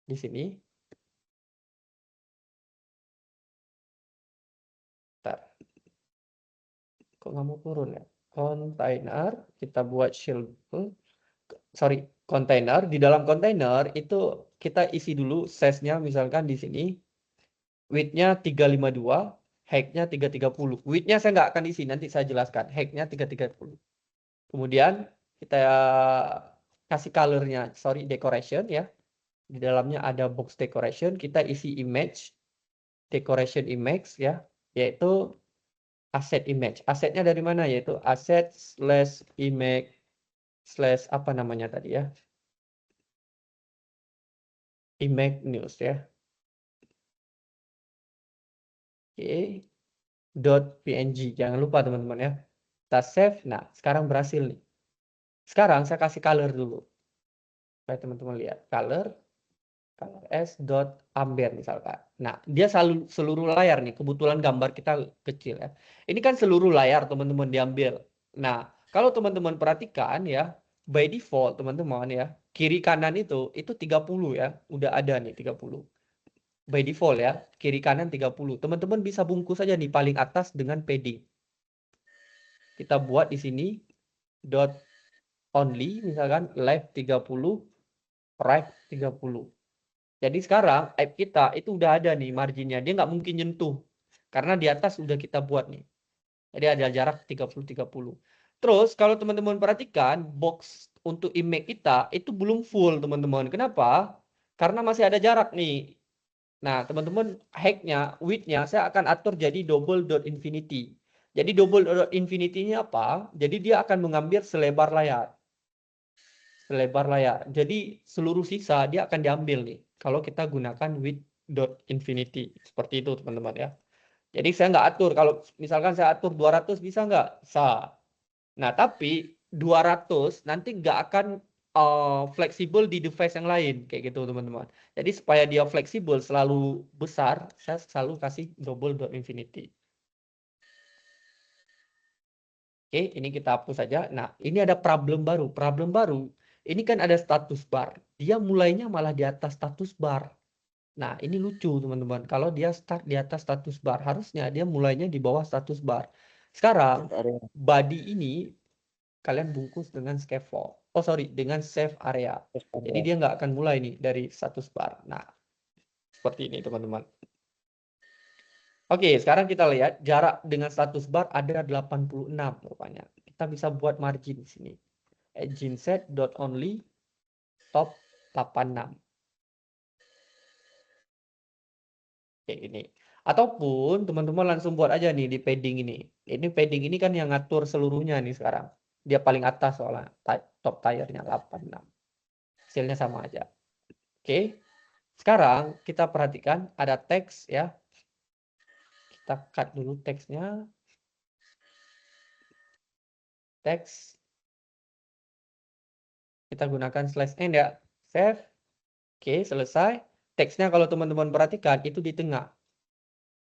[SPEAKER 1] di sini. Bentar. Kok nggak mau turun ya? Container, kita buat container. Di dalam container itu kita isi dulu size-nya misalkan di sini. Width-nya 352, height-nya 330. Width-nya saya nggak akan isi, nanti saya jelaskan. Height-nya 330. Kemudian kita kasih color-nya, decoration ya. Di dalamnya ada box decoration, kita isi image, decoration image ya, yaitu asset image. Asetnya dari mana? Yaitu asset slash image slash apa namanya tadi ya? Image news ya. Oke. .png. Jangan lupa teman-teman ya. Kita save. Nah, sekarang berhasil nih. Sekarang saya kasih color dulu. Supaya teman-teman lihat. Color s.amber misalkan. Nah, dia seluruh layar nih. Kebetulan gambar kita kecil ya. Ini kan seluruh layar teman-teman diambil. Nah, kalau teman-teman perhatikan ya, by default teman-teman ya, kiri kanan itu 30 ya. Udah ada nih 30. By default ya, kiri kanan 30. Teman-teman bisa bungkus saja nih paling atas dengan padding. Kita buat di sini dot only misalkan left 30, right 30. Jadi sekarang app kita itu udah ada nih marginnya. Dia nggak mungkin nyentuh. Karena di atas udah kita buat nih. Jadi ada jarak 30-30. Terus kalau teman-teman perhatikan, box untuk image kita itu belum full teman-teman. Kenapa? Karena masih ada jarak nih. Nah teman-teman height-nya, width-nya saya akan atur jadi double dot infinity. Jadi double dot infinity-nya apa? Jadi dia akan mengambil selebar layar. Selebar layar. Jadi seluruh sisa dia akan diambil nih kalau kita gunakan width dot infinity seperti itu teman-teman ya. Jadi saya nggak atur, kalau misalkan saya atur 200 bisa nggak? Bisa. Nah, tapi 200 nanti nggak akan fleksibel di device yang lain, kayak gitu teman-teman. Jadi supaya dia fleksibel selalu besar, saya selalu kasih global.infinity. Oke, ini kita hapus saja. Nah, ini ada problem baru. Problem baru, ini kan ada status bar. Dia mulainya malah di atas status bar. Nah, ini lucu teman-teman. Kalau dia start di atas status bar, harusnya dia mulainya di bawah status bar. Sekarang, body ini kalian bungkus dengan scaffold. Oh, sorry, dengan save area. Jadi dia nggak akan mulai nih dari status bar. Nah, seperti ini teman-teman. Oke, sekarang kita lihat jarak dengan status bar ada 86 rupanya. Kita bisa buat margin di sini. Engine set dot only top 86. Kayak gini. Ataupun teman-teman langsung buat aja nih di padding ini. Ini padding ini kan yang ngatur seluruhnya nih sekarang. Dia paling atas soalnya top tire-nya 86. Hasilnya sama aja. Oke. Sekarang kita perhatikan ada teks ya. Kita cut dulu teksnya. Teks. Kita gunakan slash n ya. Save. Oke, selesai. Teksnya kalau teman-teman perhatikan itu di tengah.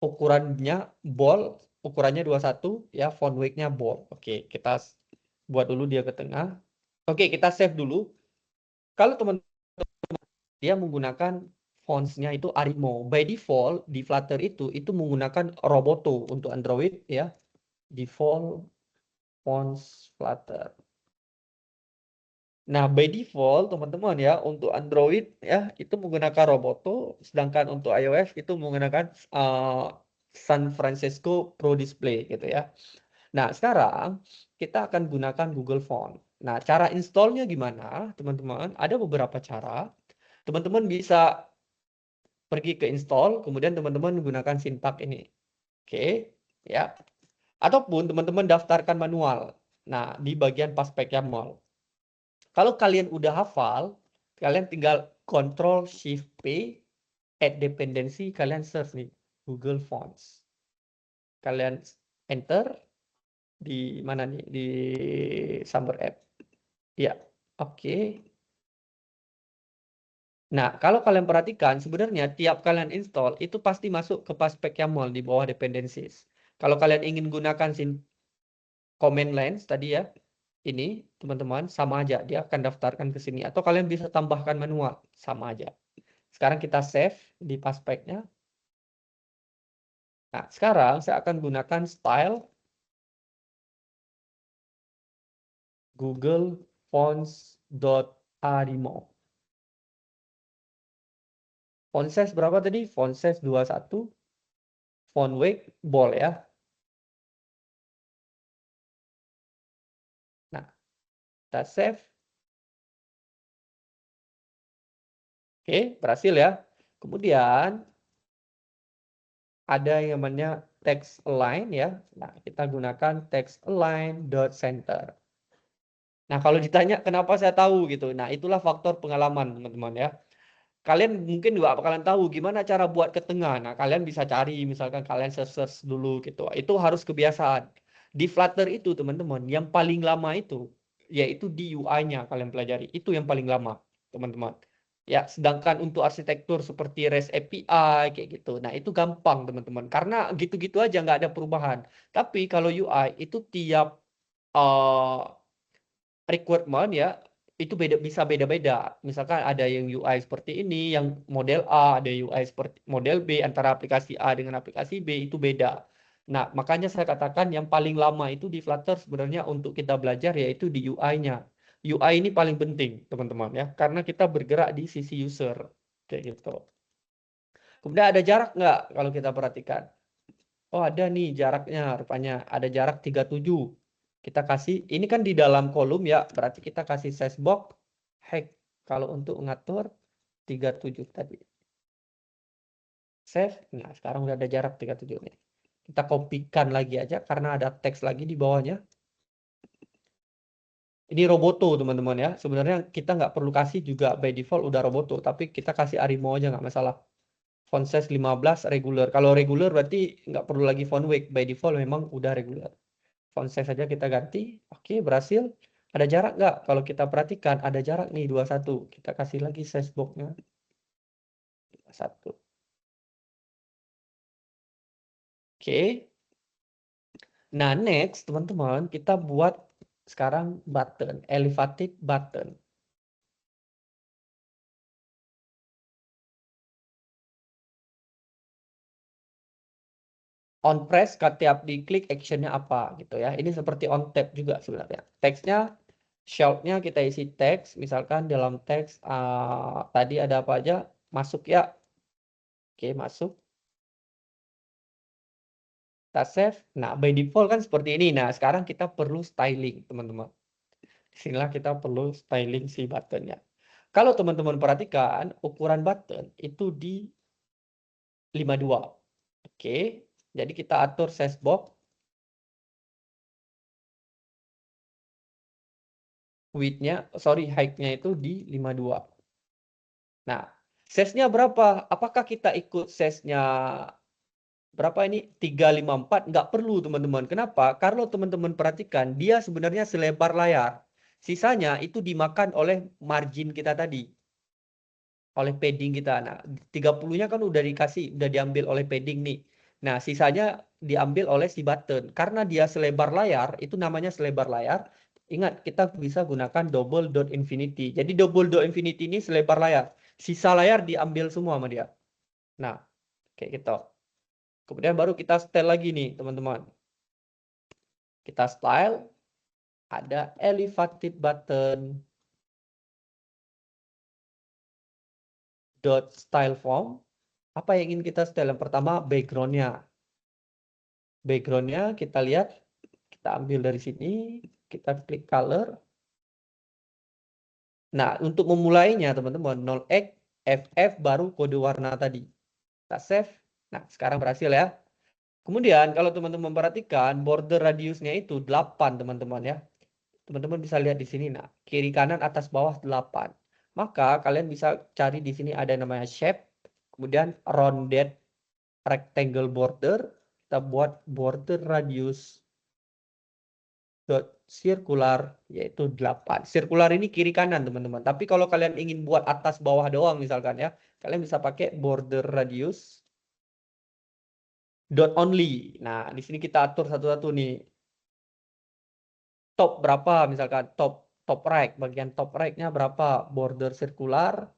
[SPEAKER 1] Ukurannya bold, ukurannya 21 ya, font weight-nya bold. Oke, kita buat dulu dia ke tengah. Oke, kita save dulu. Kalau teman-teman dia menggunakan fonts-nya itu Arimo. By default di Flutter itu menggunakan Roboto untuk Android ya. Default fonts Flutter. Nah, by default teman-teman ya untuk Android ya itu menggunakan Roboto, sedangkan untuk iOS itu menggunakan San Francisco Pro Display gitu ya. Nah, sekarang kita akan gunakan Google Font. Nah, cara installnya gimana, teman-teman? Ada beberapa cara. Teman-teman bisa pergi ke install, kemudian teman-teman menggunakan sintak ini. Oke, ya. Ataupun teman-teman daftarkan manual. Nah, di bagian Paspec YAML. Kalau kalian udah hafal, kalian tinggal Ctrl Shift P, add dependency, kalian search nih Google Fonts. Kalian enter di mana nih di Sumber App. Ya, oke. Nah, kalau kalian perhatikan sebenarnya tiap kalian install itu pasti masuk ke Paspec YAML di bawah dependencies. Kalau kalian ingin gunakan command lines tadi ya, ini teman-teman sama aja dia akan daftarkan ke sini atau kalian bisa tambahkan manual sama aja. Sekarang kita save di Paspec-nya. Nah, sekarang saya akan gunakan style Google Fonts.arimo. Font size berapa tadi? Font size 21. Font weight bold ya. Nah, kita save. Oke, berhasil ya. Kemudian ada yang namanya text align ya. Nah, kita gunakan text align dot center. Nah, kalau ditanya kenapa saya tahu gitu. Nah, itulah faktor pengalaman, teman-teman ya. Kalian mungkin juga bakalan tahu gimana cara buat ke tengah. Nah, kalian bisa cari misalkan kalian search dulu gitu. Itu harus kebiasaan. Di Flutter itu, teman-teman, yang paling lama itu yaitu di UI-nya kalian pelajari. Itu yang paling lama, teman-teman. Ya, sedangkan untuk arsitektur seperti REST API kayak gitu. Nah, itu gampang, teman-teman. Karena gitu-gitu aja nggak ada perubahan. Tapi kalau UI itu tiap requirement ya itu bisa beda-beda. Misalkan ada yang UI seperti ini, yang model A, ada UI seperti model B, antara aplikasi A dengan aplikasi B itu beda. Nah, makanya saya katakan yang paling lama itu di Flutter sebenarnya untuk kita belajar yaitu di UI-nya. UI ini paling penting, teman-teman ya, karena kita bergerak di sisi user kayak gitu. Kemudian ada jarak nggak kalau kita perhatikan? Oh, ada nih jaraknya, rupanya ada jarak 37. Kita kasih, ini kan di dalam kolom ya, berarti kita kasih size box height. Kalau untuk ngatur 37 tadi. Save. Nah, sekarang udah ada jarak 37 nih. Kita kopikan lagi aja karena ada teks lagi di bawahnya. Ini Roboto, teman-teman ya. Sebenarnya kita nggak perlu kasih juga by default udah Roboto, tapi kita kasih Arimo aja nggak masalah. Font size 15 regular. Kalau regular berarti nggak perlu lagi font weight. By default memang udah regular. Font size saja kita ganti. Oke, berhasil. Ada jarak nggak? Kalau kita perhatikan ada jarak nih 21. Kita kasih lagi size box-nya 21. Oke. Nah, next teman-teman, kita buat sekarang button, elevated button. On press, tiap diklik actionnya apa gitu ya. Ini seperti on tap juga sebenarnya. Teksnya, shout-nya kita isi teks. Misalkan dalam teks tadi ada apa aja, masuk ya. Oke, masuk. Kita save. Nah, by default kan seperti ini. Nah, sekarang kita perlu styling, teman-teman. Disinilah kita perlu styling si buttonnya. Kalau teman-teman perhatikan, ukuran button itu di 52. Oke, jadi kita atur size box. Width-nya, height-nya itu di 52. Nah, size-nya berapa? Apakah kita ikut size-nya berapa ini? 354? Nggak perlu, teman-teman. Kenapa? Kalau teman-teman perhatikan, dia sebenarnya selebar layar. Sisanya itu dimakan oleh margin kita tadi. Oleh padding kita. Nah, 30-nya kan udah diambil oleh padding nih. Nah, sisanya diambil oleh si button. Karena dia selebar layar, itu namanya selebar layar. Ingat, kita bisa gunakan double dot infinity. Jadi double dot infinity ini selebar layar. Sisa layar diambil semua sama dia. Nah, kayak gitu. Kemudian baru kita style lagi nih, teman-teman. Kita style, ada elevated button, dot style form. Apa yang ingin kita style? Yang pertama, background-nya. Background-nya kita lihat, kita ambil dari sini, kita klik color. Nah, untuk memulainya teman-teman, 0x, FF, baru kode warna tadi. Kita save. Nah, sekarang berhasil ya. Kemudian, kalau teman-teman perhatikan, border radiusnya itu 8, teman-teman ya. Teman-teman bisa lihat di sini. Nah, kiri kanan atas bawah 8. Maka, kalian bisa cari di sini ada namanya shape. Kemudian, rounded rectangle border. Kita buat border radius dot circular yaitu 8. Circular ini kiri kanan teman-teman. Tapi kalau kalian ingin buat atas bawah doang misalkan ya, kalian bisa pakai border radius dot only. Nah, di sini kita atur satu-satu nih. Top berapa misalkan top right, bagian top right-nya berapa? Border circular.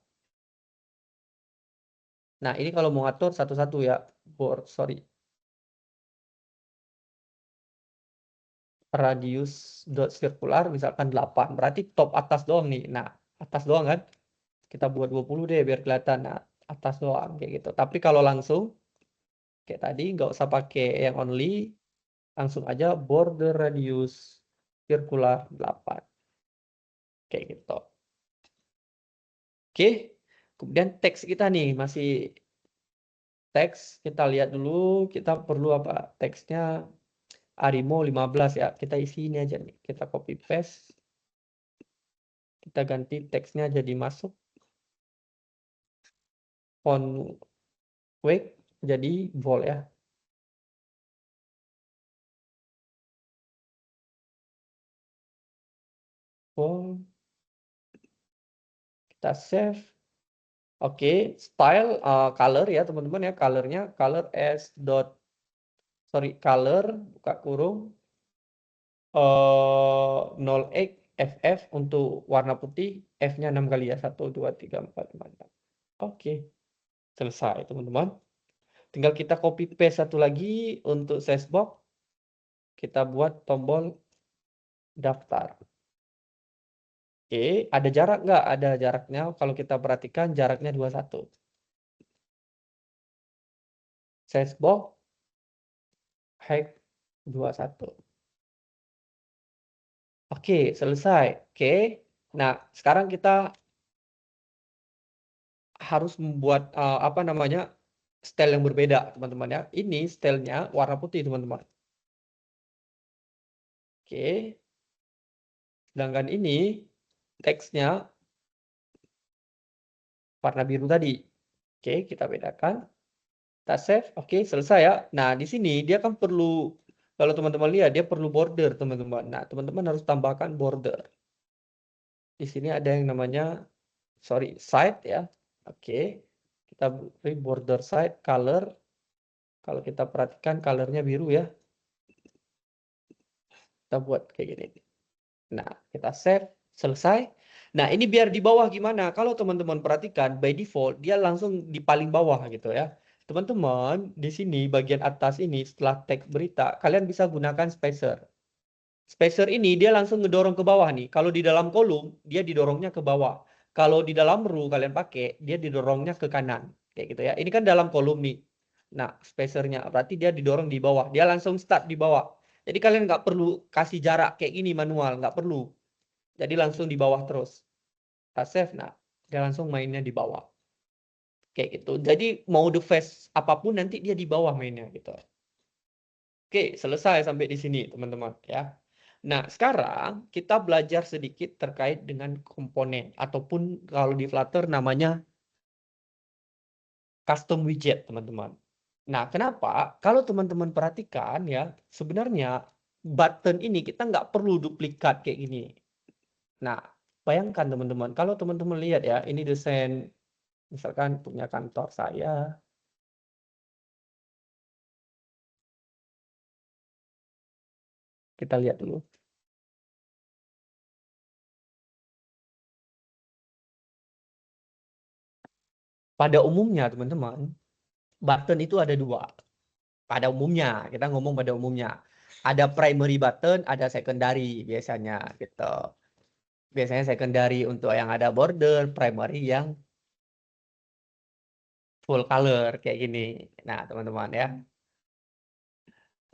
[SPEAKER 1] Nah, ini kalau mau ngatur satu-satu ya. Radius dot circular misalkan 8. Berarti top atas doang nih. Nah, atas doang kan? Kita buat 20 deh biar kelihatan. Nah, atas doang kayak gitu. Tapi kalau langsung kayak tadi nggak usah pakai yang only, langsung aja border radius circular 8. Kayak gitu. Oke. Kemudian teks kita nih masih teks, kita lihat dulu kita perlu apa? Teksnya Arimo 15 ya. Kita isi ini aja nih. Kita copy paste. Kita ganti teksnya jadi masuk. Font weight jadi bold ya. Bold. Kita save. Oke, style color ya teman-teman ya. Colornya color color buka kurung 0x FF untuk warna putih, F-nya 6 kali ya. 1 2 3 4 5 6. Oke. Selesai teman-teman. Tinggal kita copy paste satu lagi untuk size box. Kita buat tombol daftar. Oke, ada jarak nggak? Ada jaraknya. Kalau kita perhatikan jaraknya 21. Size box height 21. Oke, selesai. Oke. Nah, sekarang kita harus membuat apa namanya? Style yang berbeda, teman-teman ya. Ini stylenya warna putih, teman-teman. Oke. Sedangkan ini teksnya warna biru tadi. Oke, kita bedakan. Kita save, oke, selesai ya. Nah, di sini dia kan perlu, kalau teman-teman lihat, dia perlu border, teman-teman. Nah, teman-teman harus tambahkan border. Di sini ada yang namanya, side ya. Oke, kita beri border side, color. Kalau kita perhatikan, colornya biru ya. Kita buat kayak gini. Nah, kita save, selesai. Nah, ini biar di bawah gimana? Kalau teman-teman perhatikan, by default, dia langsung di paling bawah gitu ya. Teman-teman, di sini bagian atas ini, setelah teks berita, kalian bisa gunakan spacer. Spacer ini dia langsung ngedorong ke bawah nih. Kalau di dalam kolom, dia didorongnya ke bawah. Kalau di dalam row kalian pakai, dia didorongnya ke kanan. Kayak gitu ya. Ini kan dalam kolom nih. Nah, spacernya berarti dia didorong di bawah. Dia langsung start di bawah. Jadi kalian nggak perlu kasih jarak kayak gini manual. Nggak perlu. Jadi langsung di bawah terus. Kita save. Nah, dia langsung mainnya di bawah. Kayak gitu. Jadi mau the face apapun nanti dia di bawah mainnya gitu. Oke, selesai sampai di sini teman-teman ya. Nah, sekarang kita belajar sedikit terkait dengan komponen ataupun kalau di Flutter namanya custom widget, teman-teman. Nah, kenapa? Kalau teman-teman perhatikan ya, sebenarnya button ini kita nggak perlu duplikat kayak gini. Nah, bayangkan teman-teman, kalau teman-teman lihat ya, ini desain misalkan punya kantor saya. Kita lihat dulu. Pada umumnya, teman-teman, button itu ada dua. Pada umumnya, kita ngomong pada umumnya. Ada primary button, ada secondary biasanya gitu. Biasanya secondary untuk yang ada border, primary yang full color kayak gini. Nah, teman-teman ya.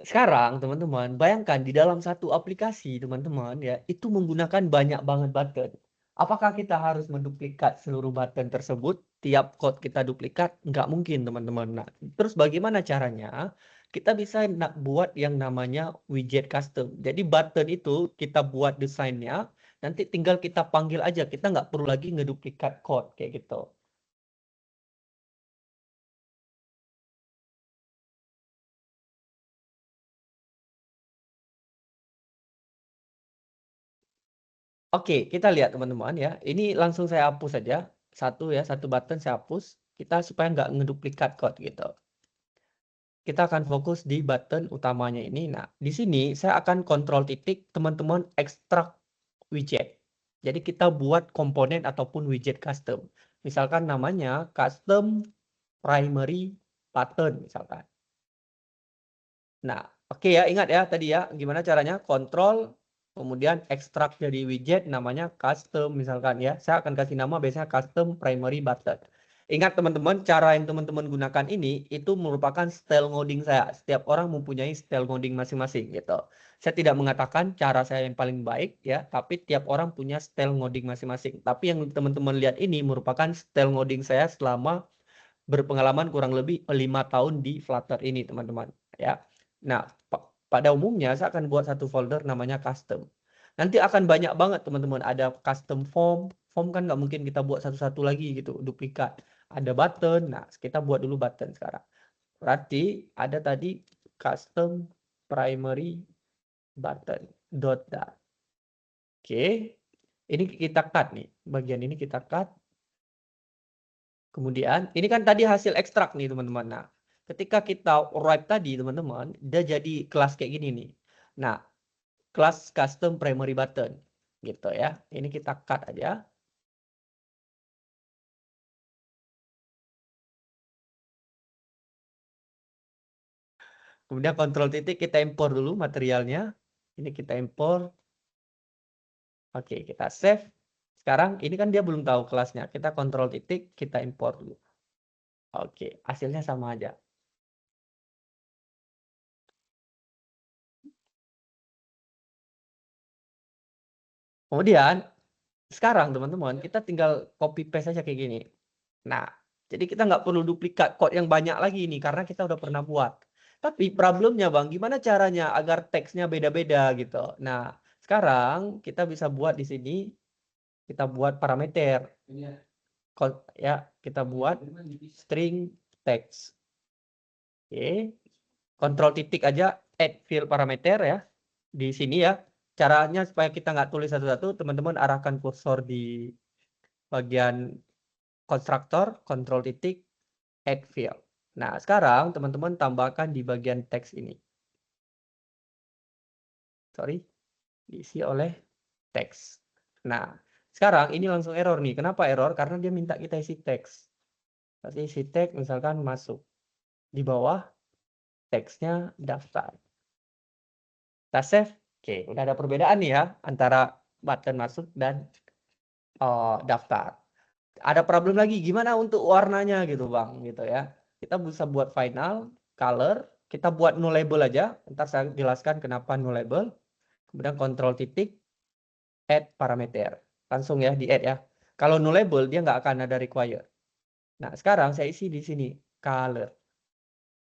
[SPEAKER 1] Sekarang teman-teman, bayangkan di dalam satu aplikasi teman-teman ya, itu menggunakan banyak banget button. Apakah kita harus menduplikat seluruh button tersebut? Tiap code kita duplikat? Nggak mungkin teman-teman. Nah, terus bagaimana caranya? Kita bisa buat yang namanya widget custom. Jadi button itu kita buat desainnya, nanti tinggal kita panggil aja. Kita nggak perlu lagi ngeduplikat code kayak gitu. Oke, kita lihat teman-teman ya. Ini langsung saya hapus saja. Satu button saya hapus. Kita supaya nggak ngeduplikat code gitu. Kita akan fokus di button utamanya ini. Nah, di sini saya akan kontrol titik teman-teman ekstrak widget. Jadi kita buat komponen ataupun widget custom. Misalkan namanya custom primary button misalkan. Nah, oke ya, ingat ya tadi ya, gimana caranya? Kontrol, kemudian ekstrak dari widget namanya custom misalkan ya. Saya akan kasih nama biasanya custom primary button. Ingat teman-teman, cara yang teman-teman gunakan ini itu merupakan style ngoding saya. Setiap orang mempunyai style ngoding masing-masing gitu. Saya tidak mengatakan cara saya yang paling baik ya, tapi tiap orang punya style ngoding masing-masing. Tapi yang teman-teman lihat ini merupakan style ngoding saya selama berpengalaman kurang lebih 5 tahun di Flutter ini, teman-teman. Ya. Nah, pada umumnya saya akan buat satu folder namanya custom. Nanti akan banyak banget, teman-teman. Ada custom form. Form kan nggak mungkin kita buat satu-satu lagi gitu, duplikat. Ada button. Nah, kita buat dulu button sekarang. Berarti ada tadi custom primary button. Dot dat. Oke. Ini kita cut nih. Bagian ini kita cut. Kemudian, ini kan tadi hasil ekstrak nih teman-teman. Nah, ketika kita write tadi teman-teman, dia jadi kelas kayak gini nih. Nah, kelas custom primary button. Gitu ya. Ini kita cut aja. Kemudian kontrol titik kita impor dulu materialnya. Ini kita impor. Oke, kita save. Sekarang ini kan dia belum tahu kelasnya. Kita kontrol titik, kita impor dulu. Oke, hasilnya sama aja. Kemudian, sekarang teman-teman, kita tinggal copy paste aja kayak gini. Nah, jadi kita nggak perlu duplikat code yang banyak lagi ini karena kita udah pernah buat. Tapi problemnya Bang, gimana caranya agar teksnya beda-beda gitu. Nah, sekarang kita bisa buat di sini, kita buat parameter. Ya, kita buat string text. Oke. Kontrol titik aja add field parameter ya. Di sini ya. Caranya supaya kita nggak tulis satu-satu, teman-teman arahkan kursor di bagian konstruktor, kontrol titik, add field. Nah, sekarang teman-teman tambahkan di bagian teks ini. Sorry, diisi oleh teks. Nah, sekarang ini langsung error nih. Kenapa error? Karena dia minta kita isi teks. Kasih isi teks, misalkan masuk. Di bawah, teksnya daftar. Kita save. Oke, udah ada perbedaan nih ya antara button masuk dan daftar. Ada problem lagi, gimana untuk warnanya gitu Bang, gitu ya. Kita bisa buat final, color, kita buat nullable aja. Ntar saya jelaskan kenapa nullable. Kemudian kontrol titik, add parameter. Langsung ya, di add ya. Kalau nullable, dia nggak akan ada require. Nah, sekarang saya isi di sini, color.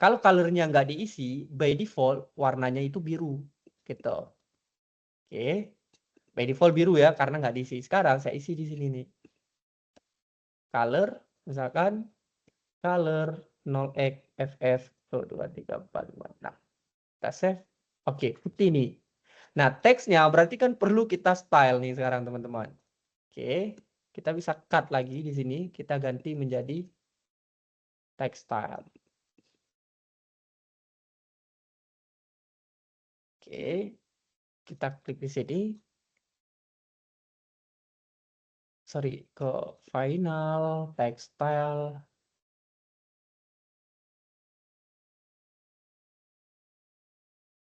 [SPEAKER 1] Kalau colornya nggak diisi, by default warnanya itu biru. Gitu. Oke. By default biru ya, karena nggak diisi. Sekarang saya isi di sini nih. Color, misalkan color 0x ff 2 3 4 5 6. Kita save. Oke, putih nih. Nah, teksnya berarti kan perlu kita style nih sekarang teman-teman. Oke, kita bisa cut lagi di sini. Kita ganti menjadi text style. Oke, kita klik di sini. Sorry, ke final, text style.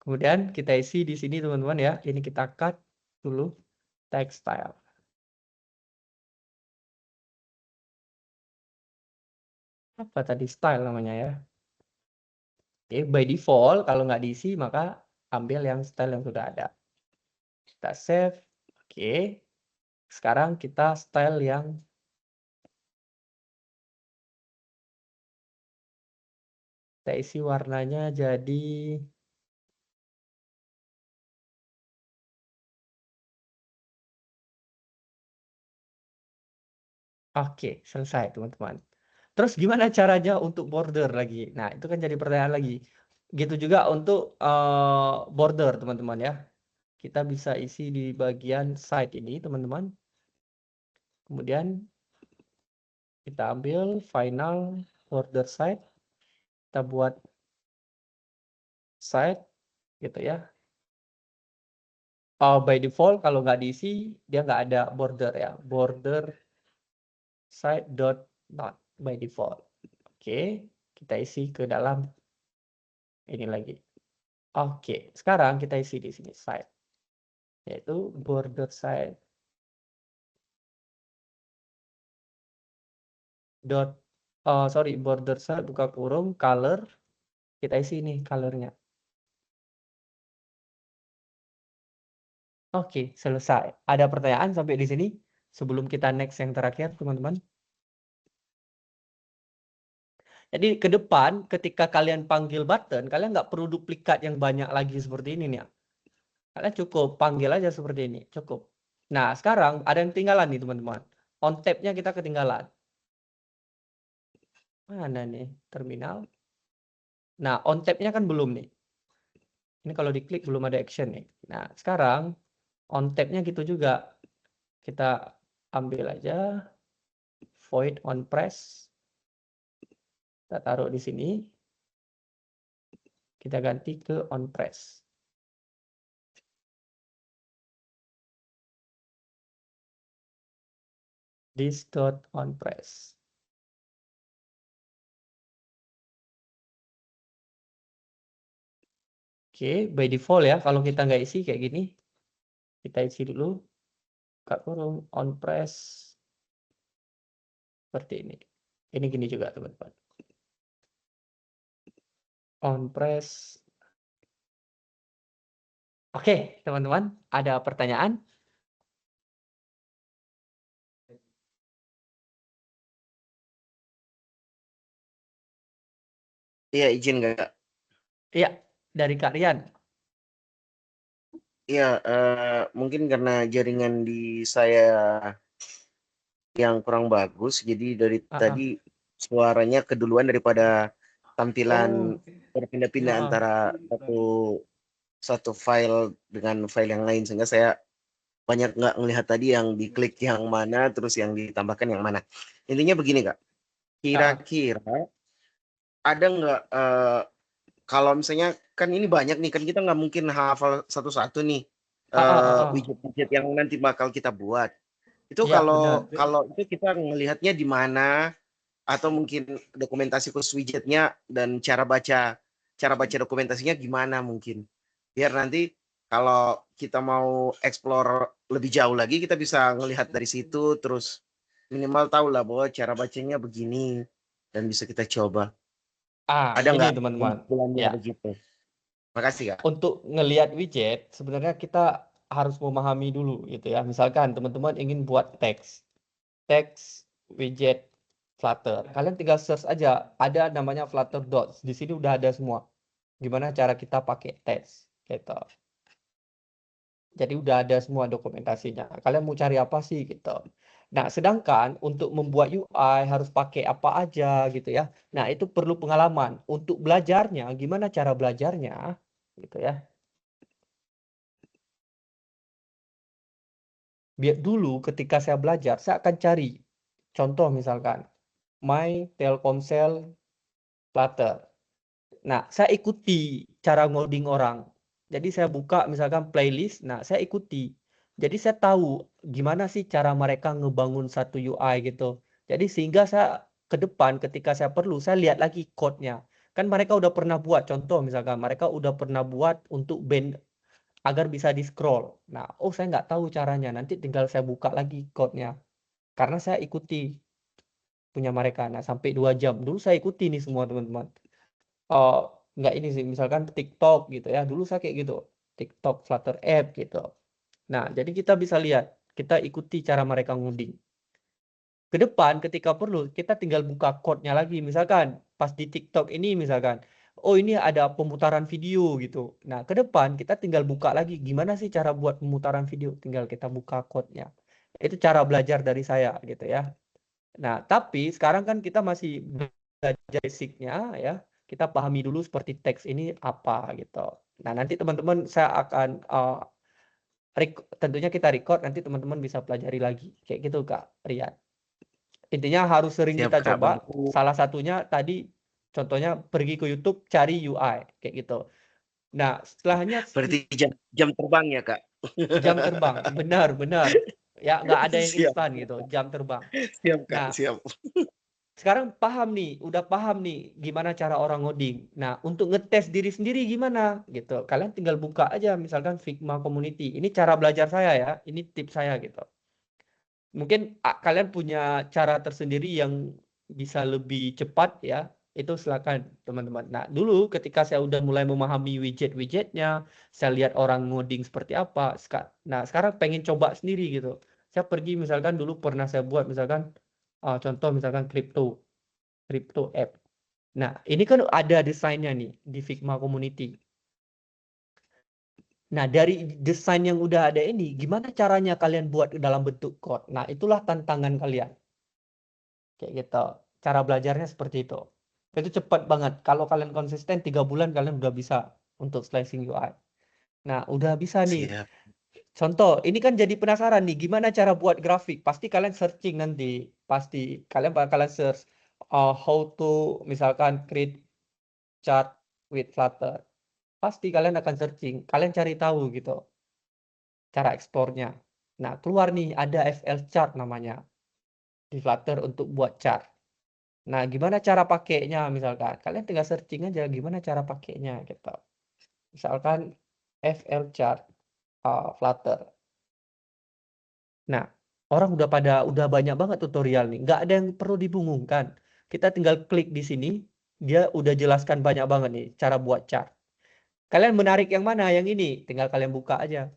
[SPEAKER 1] Kemudian kita isi di sini teman-teman ya. Ini kita cut dulu text style. Apa tadi style namanya ya? Oke, by default kalau nggak diisi maka ambil yang style yang sudah ada. Kita save. Oke. Sekarang kita style yang kita isi warnanya jadi oke, selesai teman-teman. Terus gimana caranya untuk border lagi? Nah, itu kan jadi pertanyaan lagi. Gitu juga untuk border teman-teman ya. Kita bisa isi di bagian side ini teman-teman. Kemudian kita ambil final border side. Kita buat side gitu ya. By default kalau nggak diisi dia nggak ada border ya. Border side dot not by default. Oke, kita isi ke dalam ini lagi. Oke, sekarang kita isi di sini side, yaitu border side dot border side buka kurung color, kita isi ini colornya. Oke, selesai. Ada pertanyaan sampai di sini sebelum kita next yang terakhir teman-teman? Jadi ke depan ketika kalian panggil button, kalian nggak perlu duplikat yang banyak lagi seperti ini nih. Kalian cukup panggil aja seperti ini, cukup. Nah, sekarang ada yang ketinggalan nih teman-teman. On tab-nya kita ketinggalan. Mana nih terminal? Nah, on tab-nya kan belum nih. Ini kalau diklik belum ada action nih. Nah, sekarang on tab-nya gitu juga. Kita ambil aja void on press. Kita taruh di sini. Kita ganti ke on press. This dot on press. Oke, by default ya. Kalau kita nggak isi kayak gini, kita isi dulu. Buka kurung on press. Seperti ini. Ini gini juga teman-teman. On press. Oke, teman-teman, ada pertanyaan?
[SPEAKER 3] Iya, izin nggak?
[SPEAKER 1] Iya, dari Kak Rian.
[SPEAKER 3] Iya, mungkin karena jaringan di saya yang kurang bagus, jadi dari tadi suaranya keduluan daripada tampilan
[SPEAKER 1] Oh,
[SPEAKER 3] berpindah-pindah
[SPEAKER 1] heeh.
[SPEAKER 3] antara satu file dengan file yang lain, sehingga saya banyak nggak ngelihat tadi yang diklik yang mana, terus yang ditambahkan yang mana. Intinya begini Kak,
[SPEAKER 1] Heeh.
[SPEAKER 3] kira-kira ada nggak kalau misalnya kan ini banyak nih, kan kita nggak mungkin hafal satu-satu nih
[SPEAKER 1] Heeh heeh.
[SPEAKER 3] widget-widget yang nanti bakal kita buat. Itu
[SPEAKER 1] Iya, benar.
[SPEAKER 3] kalau kalau itu kita ngelihatnya di mana, atau mungkin dokumentasi khusus widgetnya, dan cara baca dokumentasinya gimana mungkin. Biar nanti kalau kita mau explore lebih jauh lagi, kita bisa ngelihat dari situ, terus minimal tahu lah bahwa cara bacanya begini dan bisa kita coba. Ada
[SPEAKER 1] Gini
[SPEAKER 3] nggak
[SPEAKER 1] teman-teman.
[SPEAKER 3] kumpulannya
[SPEAKER 1] Ya,
[SPEAKER 3] begitu? Makasih Kak.
[SPEAKER 1] untuk ngelihat widget sebenarnya kita harus memahami dulu gitu ya. Misalkan teman-teman ingin buat teks widget Flutter. Kalian tinggal search aja, ada namanya Flutter Dots. Di sini udah ada semua. Gimana cara kita pakai teks gitu. Jadi udah ada semua dokumentasinya. Kalian mau cari apa sih gitu. Nah, sedangkan untuk membuat UI harus pakai apa aja gitu ya. Nah, itu perlu pengalaman. Untuk belajarnya, gimana cara belajarnya gitu ya. Biar dulu ketika saya belajar, saya akan cari contoh misalkan My Telkomsel Flutter. Nah, saya ikuti cara ngoding orang. Jadi saya buka misalkan playlist, nah saya ikuti. Jadi saya tahu gimana sih cara mereka ngebangun satu UI gitu. Jadi sehingga saya ke depan ketika saya perlu, saya lihat lagi code-nya. Kan mereka udah pernah buat contoh misalkan mereka udah pernah buat untuk band agar bisa di-scroll. Nah, oh saya nggak tahu caranya. Nanti tinggal saya buka lagi code-nya. Karena saya ikuti punya mereka. Nah, sampai 2 jam. Dulu saya ikuti nih semua teman-teman. Oh, nggak ini sih, misalkan TikTok gitu ya. Dulu saya kayak gitu. TikTok, Flutter App gitu. Nah, jadi kita bisa lihat, kita ikuti cara mereka ngoding. Ke depan ketika perlu, kita tinggal buka code-nya lagi. Misalkan pas di TikTok ini misalkan, oh ini ada pemutaran video gitu. Nah, ke depan kita tinggal buka lagi, gimana sih cara buat pemutaran video? Tinggal kita buka code-nya. Itu cara belajar dari saya gitu ya. Nah, tapi sekarang kan kita masih belajar basic-nya ya. Kita pahami dulu seperti teks ini apa gitu. Nah, nanti teman-teman saya akan tentunya kita record, nanti teman-teman bisa pelajari lagi. Kayak gitu, Kak Rian. Intinya harus sering
[SPEAKER 3] Siap
[SPEAKER 1] kita
[SPEAKER 3] Kak,
[SPEAKER 1] coba.
[SPEAKER 3] berarti
[SPEAKER 1] Salah satunya tadi contohnya pergi ke YouTube cari UI kayak gitu. Nah, setelahnya
[SPEAKER 3] berarti jam terbang ya Kak.
[SPEAKER 1] jam terbang. Benar. Ya, nggak ada yang
[SPEAKER 3] Siap,
[SPEAKER 1] instan gitu, jam terbang.
[SPEAKER 3] siap Kak,
[SPEAKER 1] Nah,
[SPEAKER 3] siap.
[SPEAKER 1] sekarang udah paham nih gimana cara orang ngoding. Nah, untuk ngetes diri sendiri gimana gitu. Kalian tinggal buka aja misalkan Figma Community. Ini cara belajar saya ya, ini tips saya gitu. Mungkin kalian punya cara tersendiri yang bisa lebih cepat ya. Itu silakan teman-teman. Nah, dulu ketika saya udah mulai memahami widget-widgetnya, saya lihat orang ngoding seperti apa. Nah, sekarang pengen coba sendiri gitu. Saya pergi misalkan dulu pernah saya buat misalkan contoh misalkan crypto app. Nah, ini kan ada desainnya nih di Figma Community. Nah, dari desain yang udah ada ini, gimana caranya kalian buat dalam bentuk code? Nah, itulah tantangan kalian. Kayak gitu. Cara belajarnya seperti itu. Itu cepat banget. Kalau kalian konsisten 3 bulan kalian udah bisa untuk slicing UI. Nah, udah bisa nih.
[SPEAKER 3] Siap.
[SPEAKER 1] Contoh, ini kan jadi penasaran nih, gimana cara buat grafik? Pasti kalian searching nanti. Pasti kalian bakalan search how to misalkan create chart with Flutter. Pasti kalian akan searching. Kalian cari tahu gitu cara ekspornya. Nah, keluar nih ada FL chart namanya di Flutter untuk buat chart. Nah, gimana cara pakainya misalkan? Kalian tinggal searching aja gimana cara pakainya gitu. Misalkan FL chart Flutter. Nah, orang udah banyak banget tutorial nih. Nggak ada yang perlu dibingungkan. Kita tinggal klik di sini, dia udah jelaskan banyak banget nih cara buat chart. Kalian menarik yang mana? Yang ini, tinggal kalian buka aja.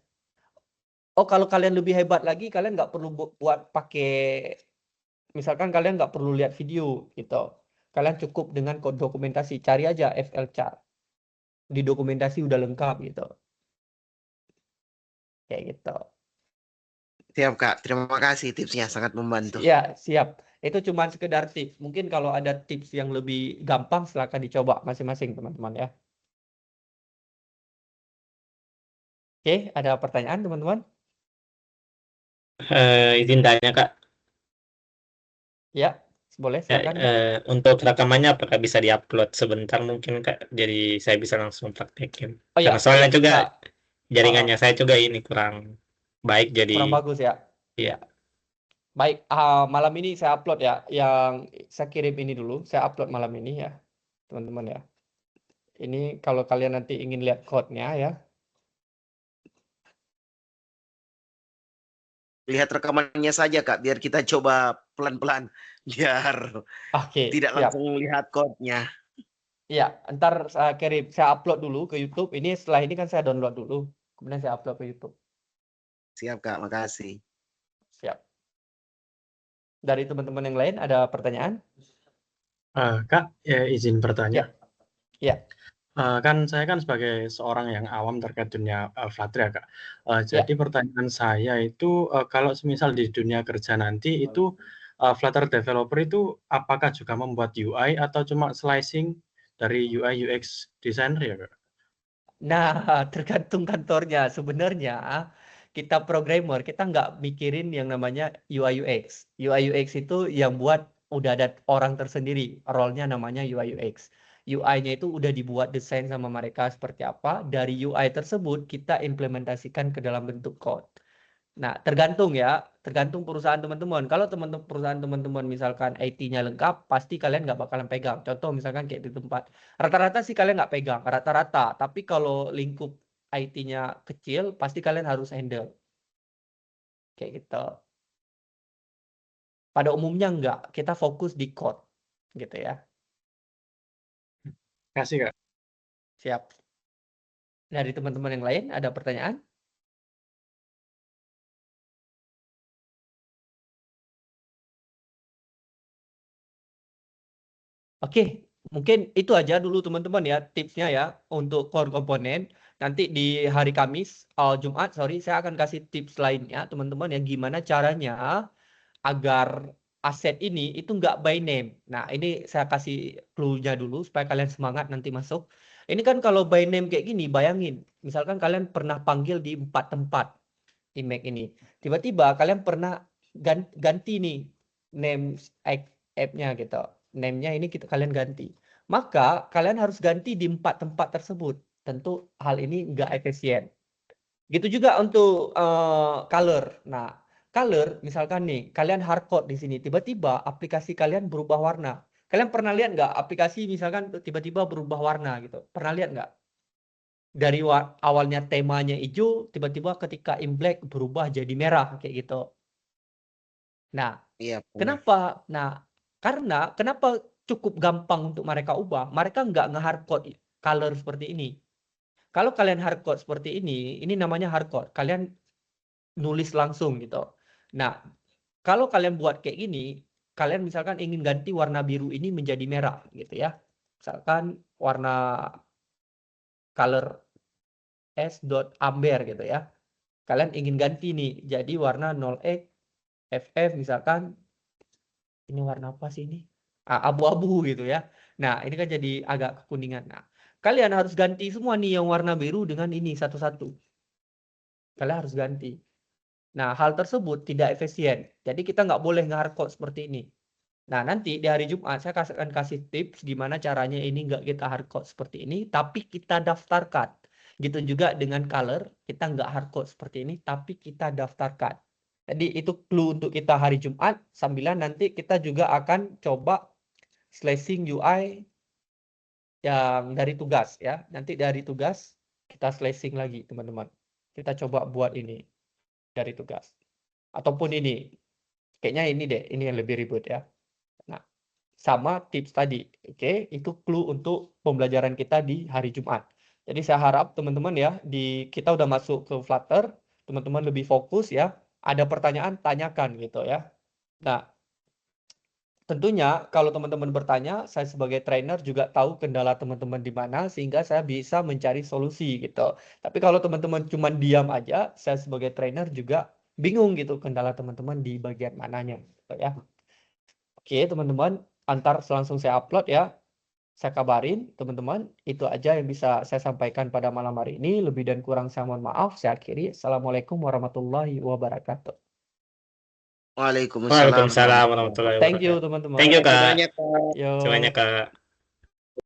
[SPEAKER 1] Oh, kalau kalian lebih hebat lagi, kalian nggak perlu buat pakai, misalkan kalian nggak perlu lihat video gitu. Kalian cukup dengan kode dokumentasi, cari aja FL chart. Di dokumentasi udah lengkap gitu. Kayak gitu.
[SPEAKER 3] Siap Kak, terima kasih tipsnya, sangat membantu.
[SPEAKER 1] Ya, siap. Itu cuma sekedar tips. Mungkin kalau ada tips yang lebih gampang, silakan dicoba masing-masing, teman-teman ya. Oke, ada pertanyaan, teman-teman?
[SPEAKER 4] Izin tanya Kak,
[SPEAKER 1] Ya, boleh, silakan.
[SPEAKER 4] untuk rekamannya apakah bisa diupload sebentar mungkin Kak, jadi saya bisa langsung praktekin.
[SPEAKER 1] Oh ya,
[SPEAKER 4] Karena soalnya
[SPEAKER 1] oke.
[SPEAKER 4] juga
[SPEAKER 1] Nah,
[SPEAKER 4] jaringannya saya juga ini kurang baik,
[SPEAKER 1] kurang
[SPEAKER 4] jadi
[SPEAKER 1] bagus ya.
[SPEAKER 4] ya.
[SPEAKER 1] Baik, malam ini saya upload ya. Yang saya kirim ini dulu, saya upload malam ini ya, teman-teman ya. Ini kalau kalian nanti ingin lihat code-nya ya.
[SPEAKER 3] Lihat rekamannya saja Kak, biar kita coba pelan-pelan, biar
[SPEAKER 1] Oke,
[SPEAKER 3] tidak
[SPEAKER 1] siap.
[SPEAKER 3] langsung lihat code-nya.
[SPEAKER 1] Iya, ntar saya kirim, saya upload dulu ke YouTube. Ini setelah ini kan saya download dulu, kemudian saya upload ke YouTube.
[SPEAKER 3] Siap Kak, makasih.
[SPEAKER 1] Siap. Dari teman-teman yang lain ada pertanyaan?
[SPEAKER 5] Kak, izin bertanya.
[SPEAKER 1] Ya.
[SPEAKER 5] Kan saya kan sebagai seorang yang awam terkait dunia Flutter ya, Kak. Jadi pertanyaan saya itu kalau semisal di dunia kerja nanti itu Flutter developer itu apakah juga membuat UI atau cuma slicing dari UI UX designer ya, Kak?
[SPEAKER 1] Nah, tergantung kantornya. Sebenarnya kita programmer, kita nggak mikirin yang namanya UI UX. UI UX itu yang buat udah ada orang tersendiri. Role-nya namanya UI UX. UI-nya itu udah dibuat desain sama mereka seperti apa. Dari UI tersebut kita implementasikan ke dalam bentuk code. Nah, tergantung ya, tergantung perusahaan teman-teman. Kalau perusahaan teman-teman misalkan IT-nya lengkap, pasti kalian nggak bakalan pegang. Contoh misalkan kayak di tempat, rata-rata sih kalian nggak pegang, rata-rata. Tapi kalau lingkup IT-nya kecil, pasti kalian harus handle. Kayak gitu. Pada umumnya nggak, kita fokus di code. Gitu ya.
[SPEAKER 5] Kasih, Kak.
[SPEAKER 1] Siap. Dari teman-teman yang lain, ada pertanyaan? Oke, mungkin itu aja dulu teman-teman ya tipsnya ya untuk core komponen. Nanti di hari Kamis, Jumat, saya akan kasih tips lainnya teman-teman ya gimana caranya agar aset ini itu nggak by name. Nah, ini saya kasih clue-nya dulu supaya kalian semangat nanti masuk. Ini kan kalau by name kayak gini, bayangin. Misalkan kalian pernah panggil di 4 tempat di Mac ini. Tiba-tiba kalian pernah ganti nih name app-nya gitu. Name-nya ini kalian ganti. Maka kalian harus ganti di 4 tempat tersebut. Tentu hal ini nggak efisien. Gitu juga untuk color. Nah, color misalkan nih, kalian hardcode di sini, tiba-tiba aplikasi kalian berubah warna. Kalian pernah lihat nggak aplikasi misalkan tiba-tiba berubah warna gitu? Pernah lihat nggak? Dari awalnya temanya hijau, tiba-tiba ketika Imlek berubah jadi merah kayak gitu. Nah,
[SPEAKER 3] Iya.
[SPEAKER 1] kenapa? Nah, karena kenapa cukup gampang untuk mereka ubah? Mereka nggak nge-hardcode color seperti ini. Kalau kalian hardcode seperti ini namanya hardcode. Kalian nulis langsung gitu. Nah, kalau kalian buat kayak gini, kalian misalkan ingin ganti warna biru ini menjadi merah gitu ya. Misalkan warna color S.amber gitu ya. Kalian ingin ganti nih jadi warna 0x FF misalkan ini warna apa sih ini? Abu-abu gitu ya. Nah, ini kan jadi agak kekuningan. Nah, kalian harus ganti semua nih yang warna biru dengan ini satu-satu. Kalian harus ganti. Nah, hal tersebut tidak efisien. Jadi kita nggak boleh nge-hardcode seperti ini. Nah, nanti di hari Jumat saya akan kasih tips gimana caranya ini nggak kita hardcode seperti ini, tapi kita daftarkan. Gitu juga dengan color, kita nggak hardcode seperti ini, tapi kita daftarkan. Jadi itu clue untuk kita hari Jumat, sambilan nanti kita juga akan coba slicing UI yang dari tugas ya. Nanti dari tugas kita slicing lagi teman-teman. Kita coba buat ini dari tugas. Ataupun ini. Kayaknya ini deh, ini yang lebih ribet ya. Nah, sama tips tadi. Oke, itu clue untuk pembelajaran kita di hari Jumat. Jadi saya harap teman-teman ya, kita udah masuk ke Flutter, teman-teman lebih fokus ya. Ada pertanyaan, tanyakan gitu ya. Nah, tentunya kalau teman-teman bertanya, saya sebagai trainer juga tahu kendala teman-teman di mana, sehingga saya bisa mencari solusi gitu. Tapi kalau teman-teman cuma diam aja, saya sebagai trainer juga bingung gitu kendala teman-teman di bagian mananya gitu ya. Oke, teman-teman, antar langsung saya upload ya. Saya kabarin, teman-teman. Itu aja yang bisa saya sampaikan pada malam hari ini. Lebih dan kurang saya mohon maaf. Saya akhiri. Assalamualaikum warahmatullahi wabarakatuh.
[SPEAKER 3] Waalaikumsalam
[SPEAKER 4] Waalaikumsalam
[SPEAKER 3] warahmatullahi
[SPEAKER 4] warahmatullahi
[SPEAKER 1] Thank you,
[SPEAKER 4] wabarakatuh.
[SPEAKER 1] teman-teman.
[SPEAKER 4] Thank you,
[SPEAKER 3] Terima kasih
[SPEAKER 4] Kak.
[SPEAKER 3] banyak, Kak.
[SPEAKER 1] Yo.
[SPEAKER 4] Semuanya, Kak.